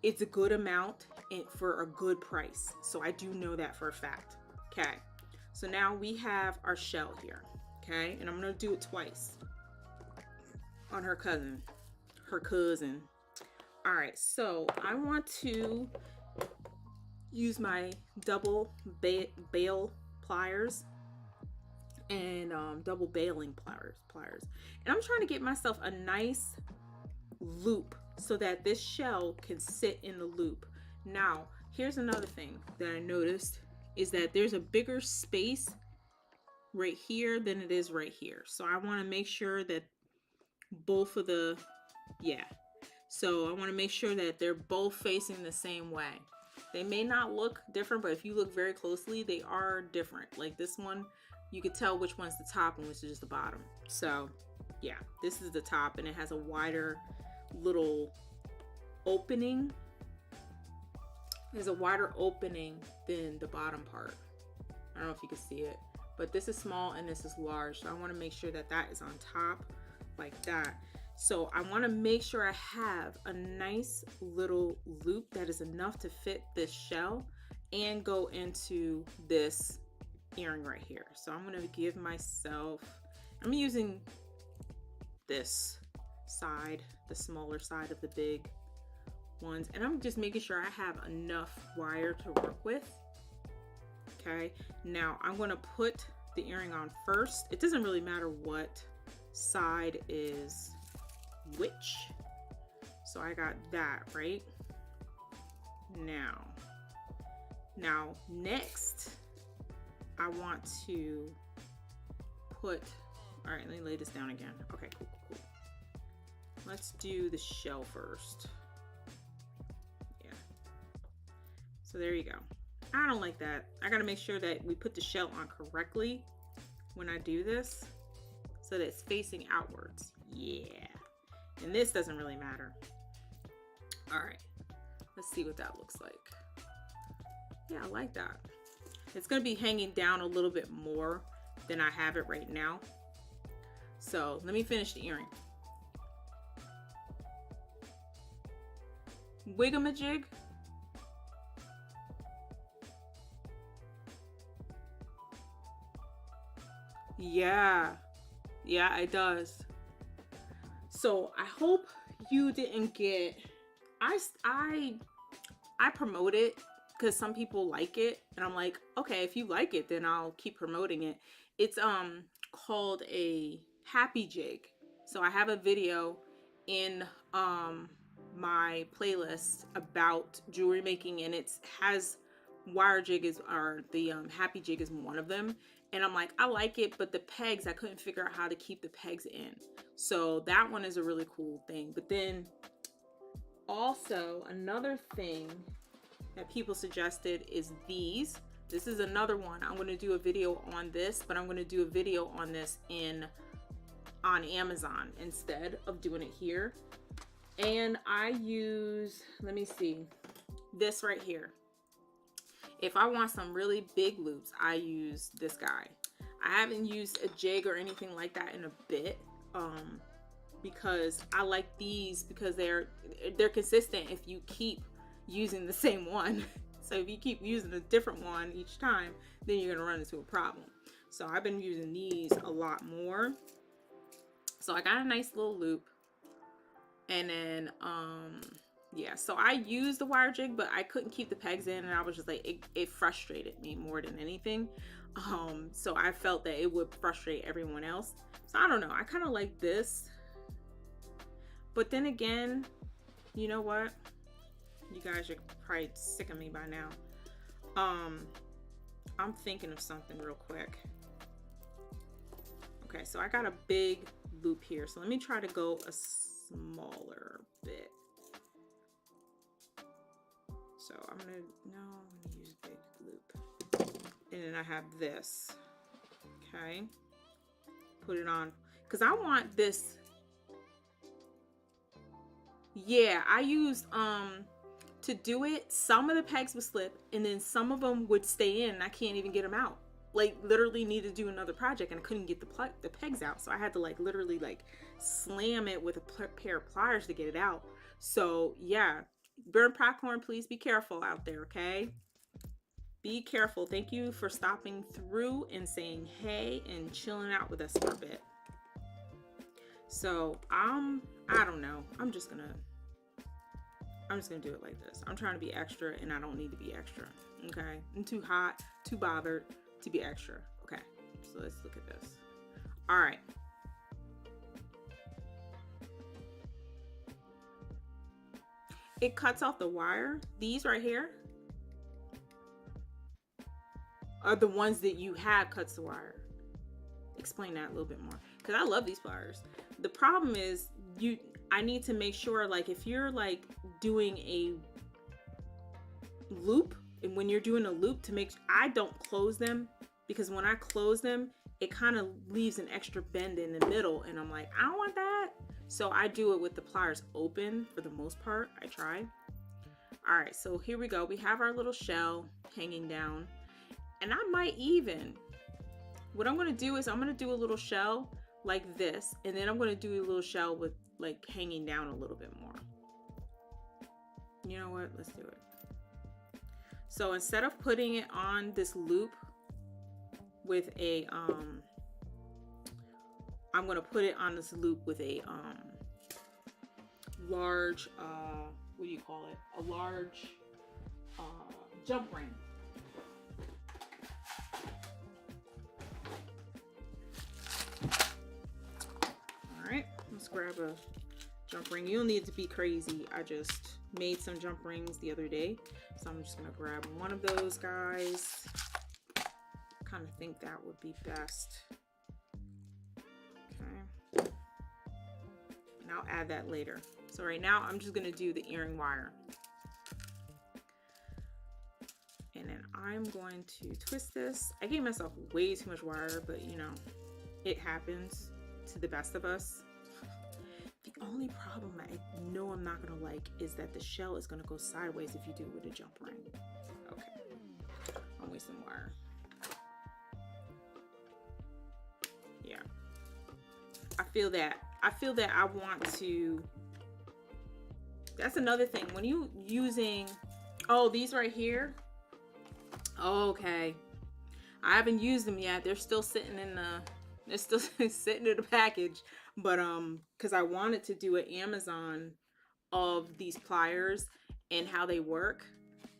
it's a good amount for a good price. So I do know that for a fact. Okay, so now we have our shell here, okay? And I'm gonna do it twice on her cousin. All right, so I want to use my double bail pliers and double bailing pliers. And I'm trying to get myself a nice loop so that this shell can sit in the loop. Now, here's another thing that I noticed is that there's a bigger space right here than it is right here. So I want to make sure that both of the, so I want to make sure that they're both facing the same way. They may not look different, but if you look very closely, they are different. Like this one, you could tell which one's the top and which is the bottom. So yeah, this is the top and it has a wider little opening. There's a wider opening than the bottom part. I don't know if you can see it, but this is small and this is large. So I want to make sure that that is on top like that. So I want to make sure I have a nice little loop that is enough to fit this shell and go into this earring right here. So I'm going to give myself, I'm using this side, the smaller side of the big ones, and I'm just making sure I have enough wire to work with. Okay, now I'm going to put the earring on first. It doesn't really matter what side is which. So I got that right now. Now next I want to put, all right, let me lay this down again. Okay, cool. Let's do the shell first. Yeah. So there you go. I don't like that. I gotta make sure that we put the shell on correctly when I do this so that it's facing outwards. Yeah. And this doesn't really matter. All right, let's see what that looks like. Yeah, I like that. It's gonna be hanging down a little bit more than I have it right now. So let me finish the earring. 𝕉𝕉. Yeah, it does. So I hope you didn't get, I promote it because some people like it, and I'm like, okay, if you like it, then I'll keep promoting it. It's called a happy jig. So I have a video in my playlist about jewelry making, and it has wire jig or the happy jig is one of them. And I'm like, I like it, but the pegs, I couldn't figure out how to keep the pegs in. So that one is a really cool thing. But then also another thing that people suggested is these. This is another one. I'm going to do a video on this, but I'm going to do a video on this in on Amazon instead of doing it here. And I use, let me see, this right here. If I want some really big loops, I use this guy. I haven't used a jig or anything like that in a bit, because I like these because they're consistent if you keep using the same one. So if you keep using a different one each time, then you're gonna run into a problem. So I've been using these a lot more. So I got a nice little loop. And then, yeah, so I used the wire jig, but I couldn't keep the pegs in, and I was just like, it frustrated me more than anything. So I felt that it would frustrate everyone else. So I don't know, I kind of like this. But then again, you know what? You guys are probably sick of me by now. I'm thinking of something real quick. Okay, so I got a big loop here. So let me try to go a smaller bit. So I'm gonna use a big loop. And then I have this. Okay. Put it on. Because I want this. Yeah, I used to do it, some of the pegs would slip and then some of them would stay in and I can't even get them out. Like literally need to do another project and I couldn't get the pegs out. So I had to like literally like slam it with a pair of pliers to get it out. So yeah, burn popcorn, please be careful out there, okay? Be careful. Thank you for stopping through and saying hey and chilling out with us for a bit. So I don't know. I'm just gonna do it like this. I'm trying to be extra and I don't need to be extra. Okay. I'm too hot, too bothered to be extra. Okay. So let's look at this. All right. It cuts off the wire. These right here are the ones that you have cuts the wire. Explain that a little bit more. Because I love these pliers. The problem is I need to make sure, like, if you're like doing a loop, and when you're doing a loop, to make I don't close them, because when I close them, it kind of leaves an extra bend in the middle, and I'm like, I don't want that. So I do it with the pliers open for the most part. I try. All right, so here we go. We have our little shell hanging down, and I might even, what I'm going to do is I'm going to do a little shell like this, and then I'm going to do a little shell with like hanging down a little bit more. You know what? Let's do it. So instead of putting it on this loop with a I'm going to put it on this loop with a large what do you call it? A large jump ring. Let's grab a jump ring. You don't need to be crazy. I just made some jump rings the other day, so I'm just gonna grab one of those guys. Kind of think that would be best. Okay, and I'll add that later. So right now I'm just gonna do the earring wire, and then I'm going to twist this. I gave myself way too much wire, but you know, it happens to the best of us. The only problem I know I'm not gonna like is that the shell is gonna go sideways if you do it with a jump ring. Okay, I'll waste some wire. Yeah, I feel that I want to. That's another thing when you using, oh, these right here. Okay, I haven't used them yet. They're still sitting in the. They're still sitting in the package, but because I wanted to do an Amazon of these pliers and how they work.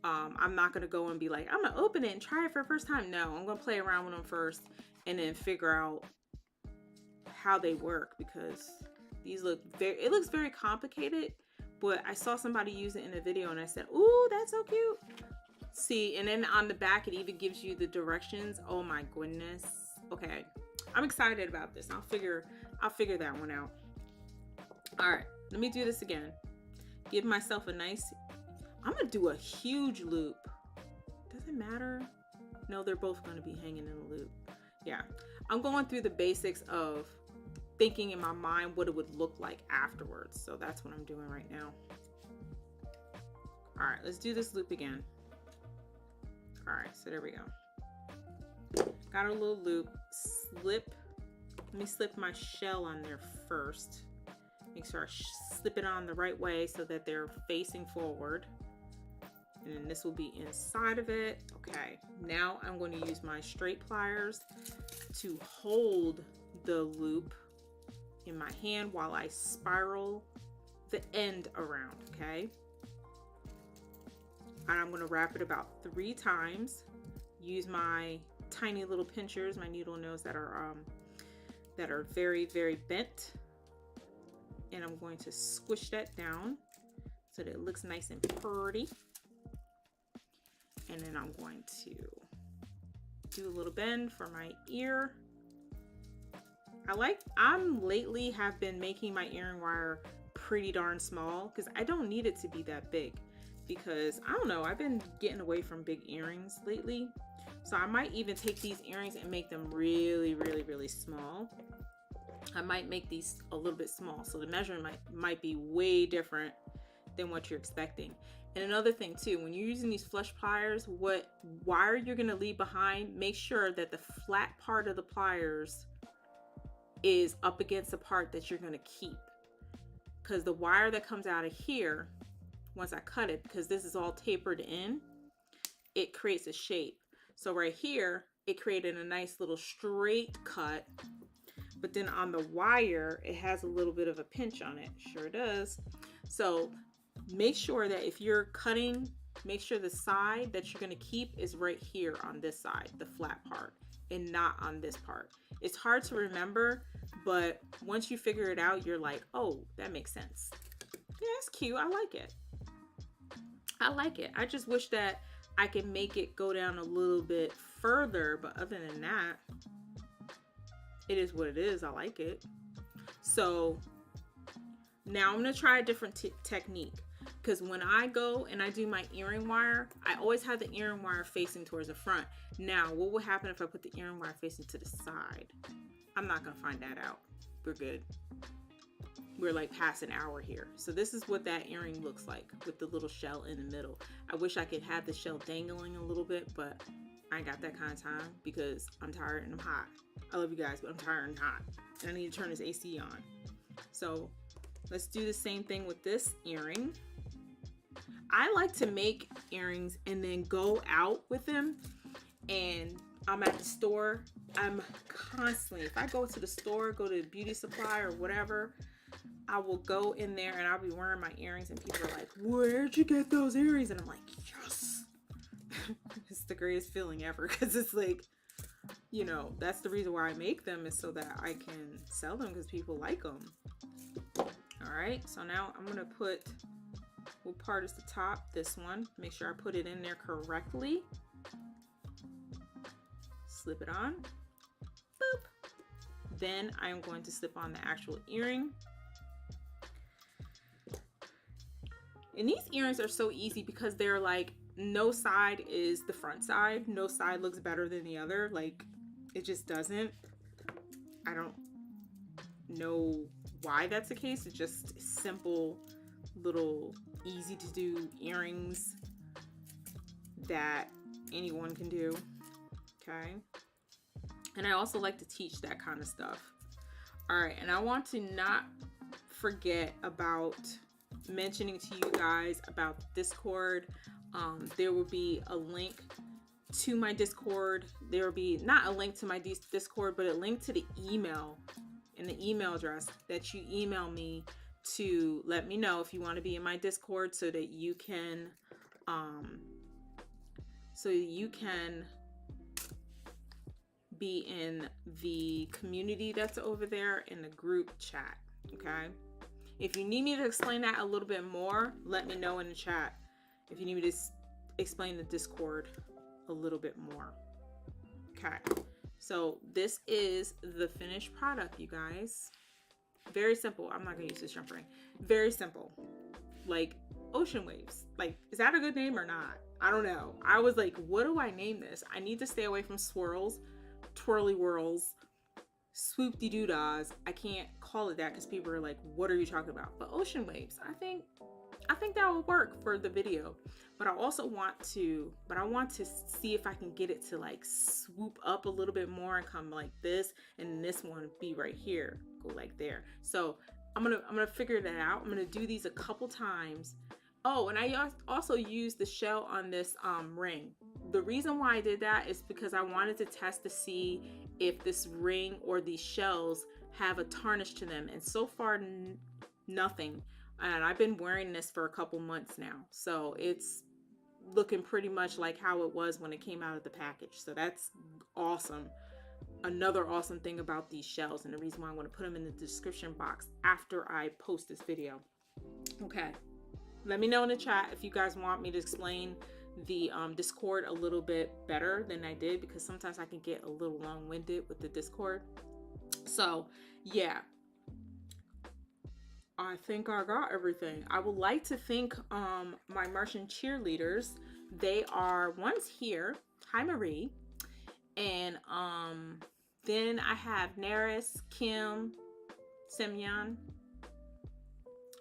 I'm not gonna go and be like, I'm gonna open it and try it for the first time. No, I'm gonna play around with them first and then figure out how they work, because these look it looks very complicated, but I saw somebody use it in a video and I said, ooh, that's so cute. See, and then on the back it even gives you the directions. Oh my goodness. Okay. I'm excited about this. I'll figure that one out. All right, let me do this again. Give myself a nice, I'm gonna do a huge loop. Does it matter? No, they're both gonna be hanging in a loop. Yeah, I'm going through the basics of thinking in my mind what it would look like afterwards. So that's what I'm doing right now. All right, let's do this loop again. All right, so there we go. Got a little loop, slip. Let me slip my shell on there first. Make sure I slip it on the right way so that they're facing forward. And then this will be inside of it. Okay, now I'm going to use my straight pliers to hold the loop in my hand while I spiral the end around, okay? And I'm going to wrap it about 3 times. Use my tiny little pinchers, my needle nose that are very, very bent. And I'm going to squish that down so that it looks nice and pretty. And then I'm going to do a little bend for my ear. I'm lately have been making my earring wire pretty darn small because I don't need it to be that big, because I don't know, I've been getting away from big earrings lately. So I might even take these earrings and make them really, really, really small. I might make these a little bit small, so the measurement might be way different than what you're expecting. And another thing too, when you're using these flush pliers, what wire you're going to leave behind, make sure that the flat part of the pliers is up against the part that you're going to keep, because the wire that comes out of here, once I cut it, because this is all tapered in, it creates a shape. So right here, it created a nice little straight cut, but then on the wire, it has a little bit of a pinch on it. Sure does. So make sure that if you're cutting, make sure the side that you're going to keep is right here on this side, the flat part, and not on this part. It's hard to remember, but once you figure it out, you're like, oh, that makes sense. Yeah, it's cute. I like it. I like it. I just wish that I could make it go down a little bit further, but other than that, it is what it is. I like it. So now I'm going to try a different technique, because when I go and I do my earring wire, I always have the earring wire facing towards the front. Now, what will happen if I put the earring wire facing to the side? I'm not going to find that out. We're good. We're like past an hour here. So this is what that earring looks like with the little shell in the middle. I wish I could have the shell dangling a little bit, but I ain't got that kind of time because I'm tired and I'm hot. I love you guys, but I'm tired and hot. And I need to turn this AC on. So let's do the same thing with this earring. I like to make earrings and then go out with them. And I'm at the store. I'm constantly, if I go to the store, go to the beauty supply or whatever, I will go in there and I'll be wearing my earrings and people are like, where'd you get those earrings? And I'm like, yes. It's the greatest feeling ever, because it's like, you know, that's the reason why I make them, is so that I can sell them because people like them. All right, so now I'm going to put, what part is the top? This one. Make sure I put it in there correctly. Slip it on. Boop. Then I'm going to slip on the actual earring. And these earrings are so easy because they're like, no side is the front side. No side looks better than the other. Like, it just doesn't. I don't know why that's the case. It's just simple, little, easy to do earrings that anyone can do. Okay. And I also like to teach that kind of stuff. All right. And I want to not forget about mentioning to you guys about Discord. There will be a link to my Discord. There will be not a link to my Discord, but a link to the email and the email address that you email me to let me know if you want to be in my Discord, so that you can be in the community that's over there in the group chat. Okay. If you need me to explain that a little bit more, let me know in the chat. If you need me to explain the Discord a little bit more. Okay. So this is the finished product, you guys. Very simple. I'm not going to use this jump ring. Very simple. Like ocean waves. Like, is that a good name or not? I don't know. I was like, what do I name this? I need to stay away from swirls, twirly whirls, swoop-de-doo-dahs. I can't call it that because people are like, what are you talking about? But ocean waves, I think that will work for the video. But I also want to, see if I can get it to like swoop up a little bit more and come like this, and this one be right here, go like there. So I'm gonna figure that out. I'm gonna do these a couple times. Oh, and I also used the shell on this ring. The reason why I did that is because I wanted to test to see if this ring or these shells have a tarnish to them, and so far nothing. And I've been wearing this for a couple months now, so it's looking pretty much like how it was when it came out of the package. So that's awesome. Another awesome thing about these shells, and the reason why I want to put them in the description box after I post this video. Okay, let me know in the chat if you guys want me to explain the Discord a little bit better than I did, because sometimes I can get a little long-winded with the Discord. So yeah, I think I got everything. I would like to thank my Martian cheerleaders. They are, one's here, hi Marie, and then I have Naris, Kim, Semyon.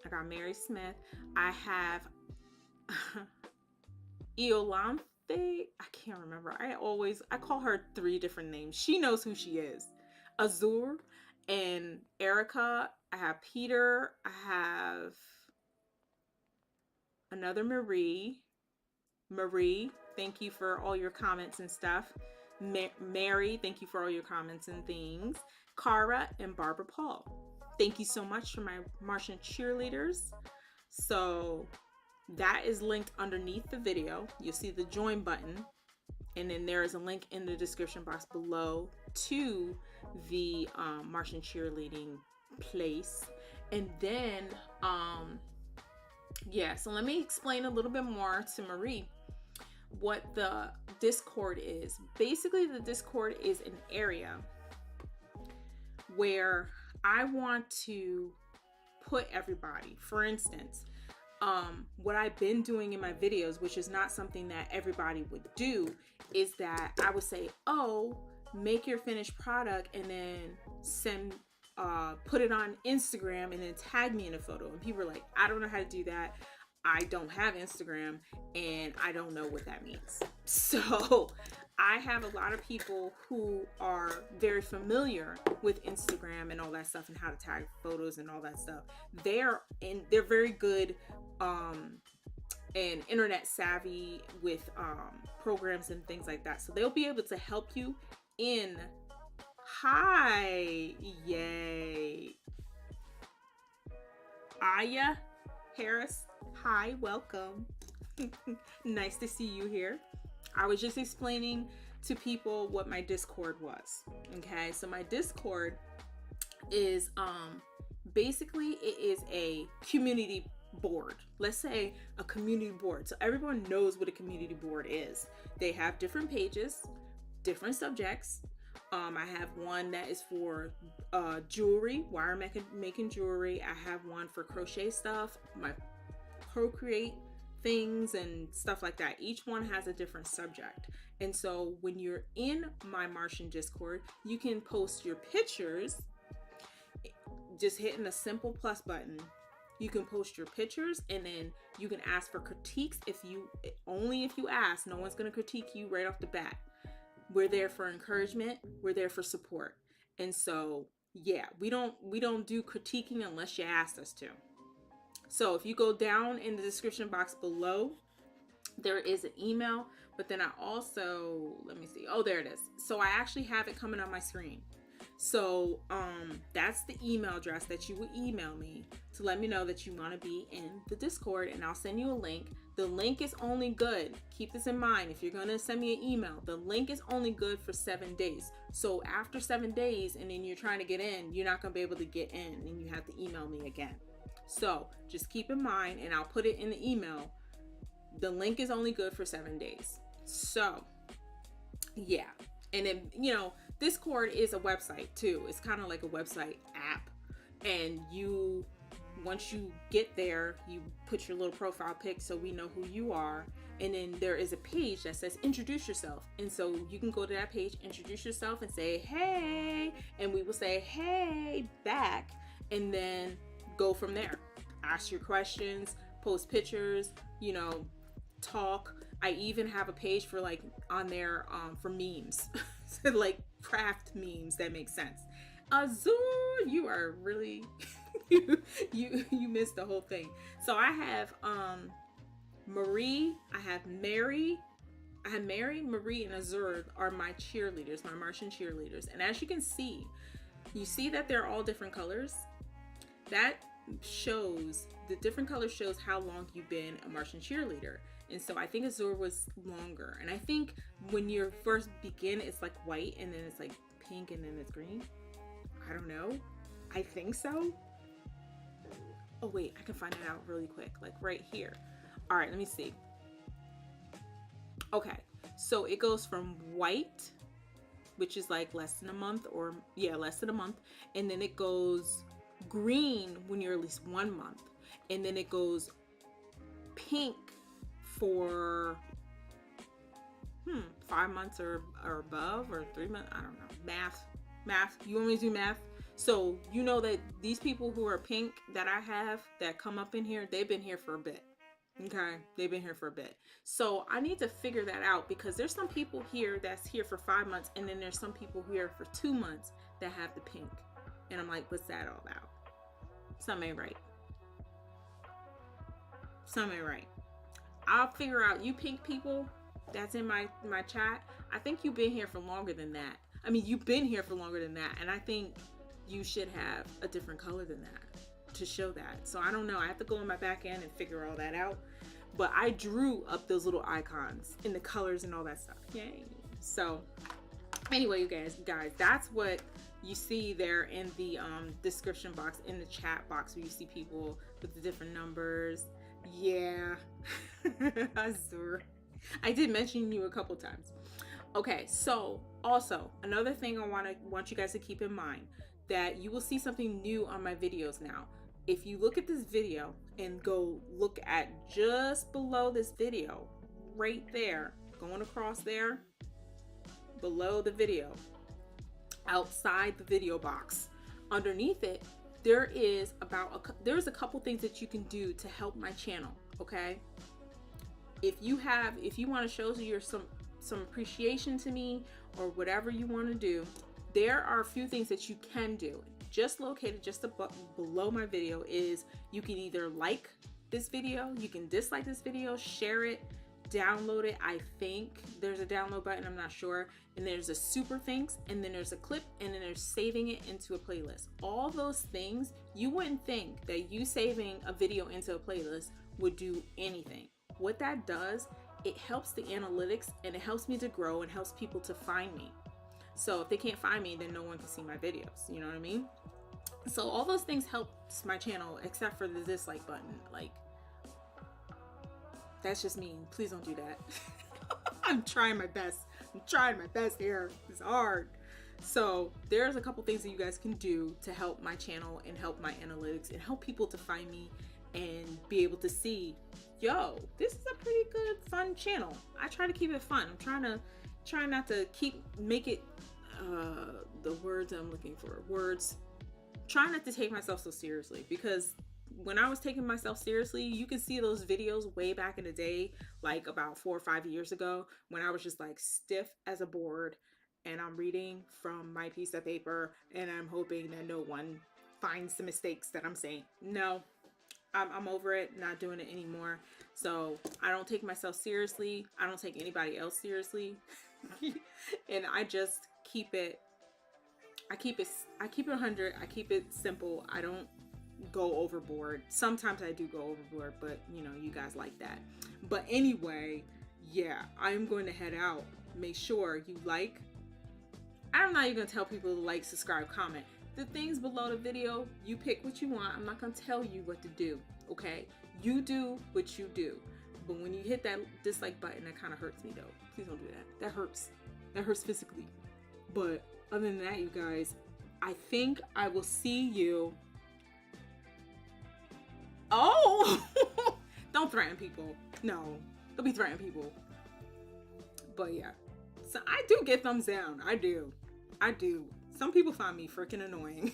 I got Mary Smith. I have 𝕐𝕆𝕌'ℝ𝔼. I can't remember. I call her 3 different names. She knows who she is. Azur and Erica. I have Peter. I have another Marie. Thank you for all your comments and stuff. Mary, thank you for all your comments and things. Cara and Barbara Paul. Thank you so much for my Martian cheerleaders. So that is linked underneath the video. You'll see the join button, and then there is a link in the description box below to the Martian cheerleading place. And then yeah, so let me explain a little bit more to Marie what the Discord is. Basically, the Discord is an area where I want to put everybody. For instance, what I've been doing in my videos, which is not something that everybody would do, is that I would say, oh, make your finished product and then put it on Instagram and then tag me in a photo. And people are like, I don't know how to do that. I don't have Instagram and I don't know what that means. So I have a lot of people who are very familiar with Instagram and all that stuff and how to tag photos and all that stuff. They're very good and internet savvy with programs and things like that. So they'll be able to help you in. Hi, yay. Aya Harris, hi, welcome. Nice to see you here. I was just explaining to people what my Discord was. Okay, so my Discord is basically it is a community board. Let's say a community board. So everyone knows what a community board is. They have different pages, different subjects. I have one that is for jewelry, wire making jewelry. I have one for crochet stuff, my Procreate things and stuff like that. Each one has a different subject. And so when you're in my Martian Discord, you can post your pictures, just hitting the simple plus button. You can post your pictures, and then you can ask for critiques. Only if you ask. No one's going to critique you right off the bat. We're there for encouragement. We're there for support. And so, yeah, we don't do critiquing unless you asked us to. So if you go down in the description box below, there is an email, but then I also, let me see. Oh, there it is. So I actually have it coming on my screen. So that's the email address that you would email me to let me know that you want to be in the Discord, and I'll send you a link. The link is only good, keep this in mind, if you're going to send me an email, the link is only good for 7 days. So after 7 days and then you're trying to get in, you're not going to be able to get in and you have to email me again. So just keep in mind, and I'll put it in the email, the link is only good for 7 days. So yeah, and then, you know, Discord is a website too. It's kind of like a website app, and once you get there, you put your little profile pic so we know who you are, And then there is a page that says introduce yourself. And so you can go to that page, introduce yourself and say, hey, and we will say, hey, back, and then go from there. Ask your questions, post pictures, you know, talk. I even have a page for like on there for memes, so like craft memes that make sense. Azul, you are really, you missed the whole thing. So I have Marie, I have Mary, Marie, and Azur are my cheerleaders, my Martian cheerleaders. And as you can see, you see that they're all different colors. That shows, the different colors shows how long you've been a Martian cheerleader. And so I think Azur was longer. And I think when you first begin, it's like white, and then it's like pink, and then it's green. I don't know. I think so. Oh wait, I can find it out really quick, like right here. All right, let me see. Okay, so it goes from white, which is like less than a month, or yeah, less than a month. And then it goes green when you're at least 1 month. And then it goes pink for 5 months or above, or 3 months. I don't know. Math. You want me to do math? So you know that these people who are pink that I have that come up in here, they've been here for a bit. Okay, they've been here for a bit. So I need to figure that out, because there's some people here that's here for 5 months, and then there's some people here for 2 months that have the pink. And I'm like, what's that all about? Something ain't right. Something ain't right. I'll figure out, you pink people that's in my chat, I think you've been here for longer than that. I mean, you've been here for longer than that, and I think you should have a different color than that to show that. So I don't know. I have to go in my back end and figure all that out. But I drew up those little icons in the colors and all that stuff. Yay. So anyway, you guys, that's what you see there in the description box, in the chat box, where you see people with the different numbers. Yeah. Azur. I did mention you a couple times. Okay, so also another thing I want you guys to keep in mind, that you will see something new on my videos now. If you look at this video and go look at just below this video, right there, going across there, below the video, outside the video box, underneath it, there's a couple things that you can do to help my channel. Okay, if you want to show some appreciation to me, or whatever you want to do, there are a few things that you can do. Just located just below my video is, you can either like this video, you can dislike this video, share it, download it. I think there's a download button, I'm not sure. And there's a super thanks, and then there's a clip, and then there's saving it into a playlist. All those things, you wouldn't think that you saving a video into a playlist would do anything. What that does, it helps the analytics, and it helps me to grow, and helps people to find me. So if they can't find me, then no one can see my videos. You know what I mean? So all those things helps my channel, except for the dislike button. Like, that's just mean. Please don't do that. I'm trying my best. I'm trying my best here. It's hard. So there's a couple things that you guys can do to help my channel and help my analytics and help people to find me and be able to see, yo, this is a pretty good, fun channel. I try to keep it fun. I'm trying not to make it, the words I'm looking for, try not to take myself so seriously, because when I was taking myself seriously, you can see those videos way back in the day, like about 4 or 5 years ago, when I was just like stiff as a board, and I'm reading from my piece of paper, and I'm hoping that no one finds the mistakes that I'm saying. No, I'm over it, not doing it anymore. So I don't take myself seriously. I don't take anybody else seriously. And I just keep it 100. I keep it simple. I don't go overboard. Sometimes I do go overboard, but you know, you guys like that. But anyway, yeah, I'm going to head out. Make sure you like. I'm not even gonna tell people to like, subscribe, comment. The things below the video, you pick what you want. I'm not gonna tell you what to do, okay? You do what you do. But when you hit that dislike button, that kind of hurts me though. Please don't do that. That hurts. That hurts physically. But other than that, you guys, I think I will see you. Oh, don't threaten people. No, Don't be threatening people. But yeah. So I do get thumbs down. I do. Some people find me freaking annoying.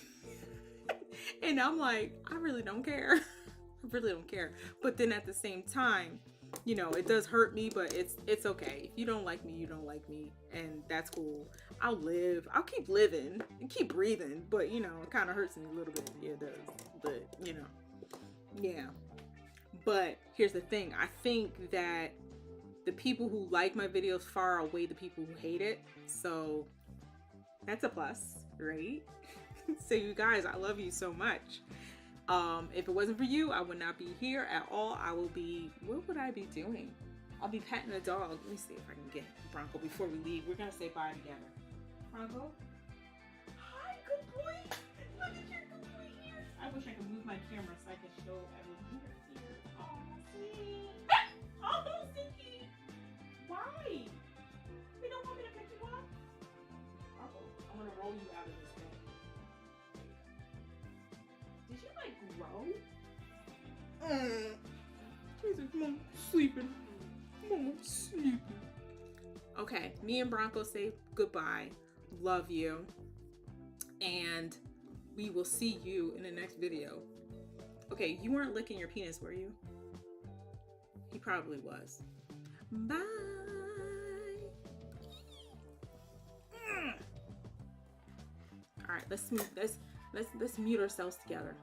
And I'm like, I really don't care. I really don't care. But then at the same time, you know, it does hurt me, but it's okay. If you don't like me, you don't like me. And that's cool. I'll keep living and keep breathing. But, you know, it kind of hurts me a little bit. Yeah, it does. But, you know, yeah. But here's the thing. I think that the people who like my videos far outweigh the people who hate it. So that's a plus, right? So you guys, I love you so much. If it wasn't for you, I would not be here at all. What would I be doing? I'll be petting a dog. Let me see if I can get Bronco before we leave. We're gonna say bye together. Bronco? Hi, good boy. Look at your good boy ears. I wish I could move my camera so I could show everyone your ears. Oh, see. Oh, Stinky. Why? You don't want me to pick you up? Bronco, I'm gonna roll you out of this thing. Did you like grow? Jesus, Mom, sleeping. Mom, sleeping. Okay, me and Bronco say goodbye. Love you. And we will see you in the next video. Okay, you weren't licking your penis, were you? He probably was. Bye. All right, let's mute ourselves together.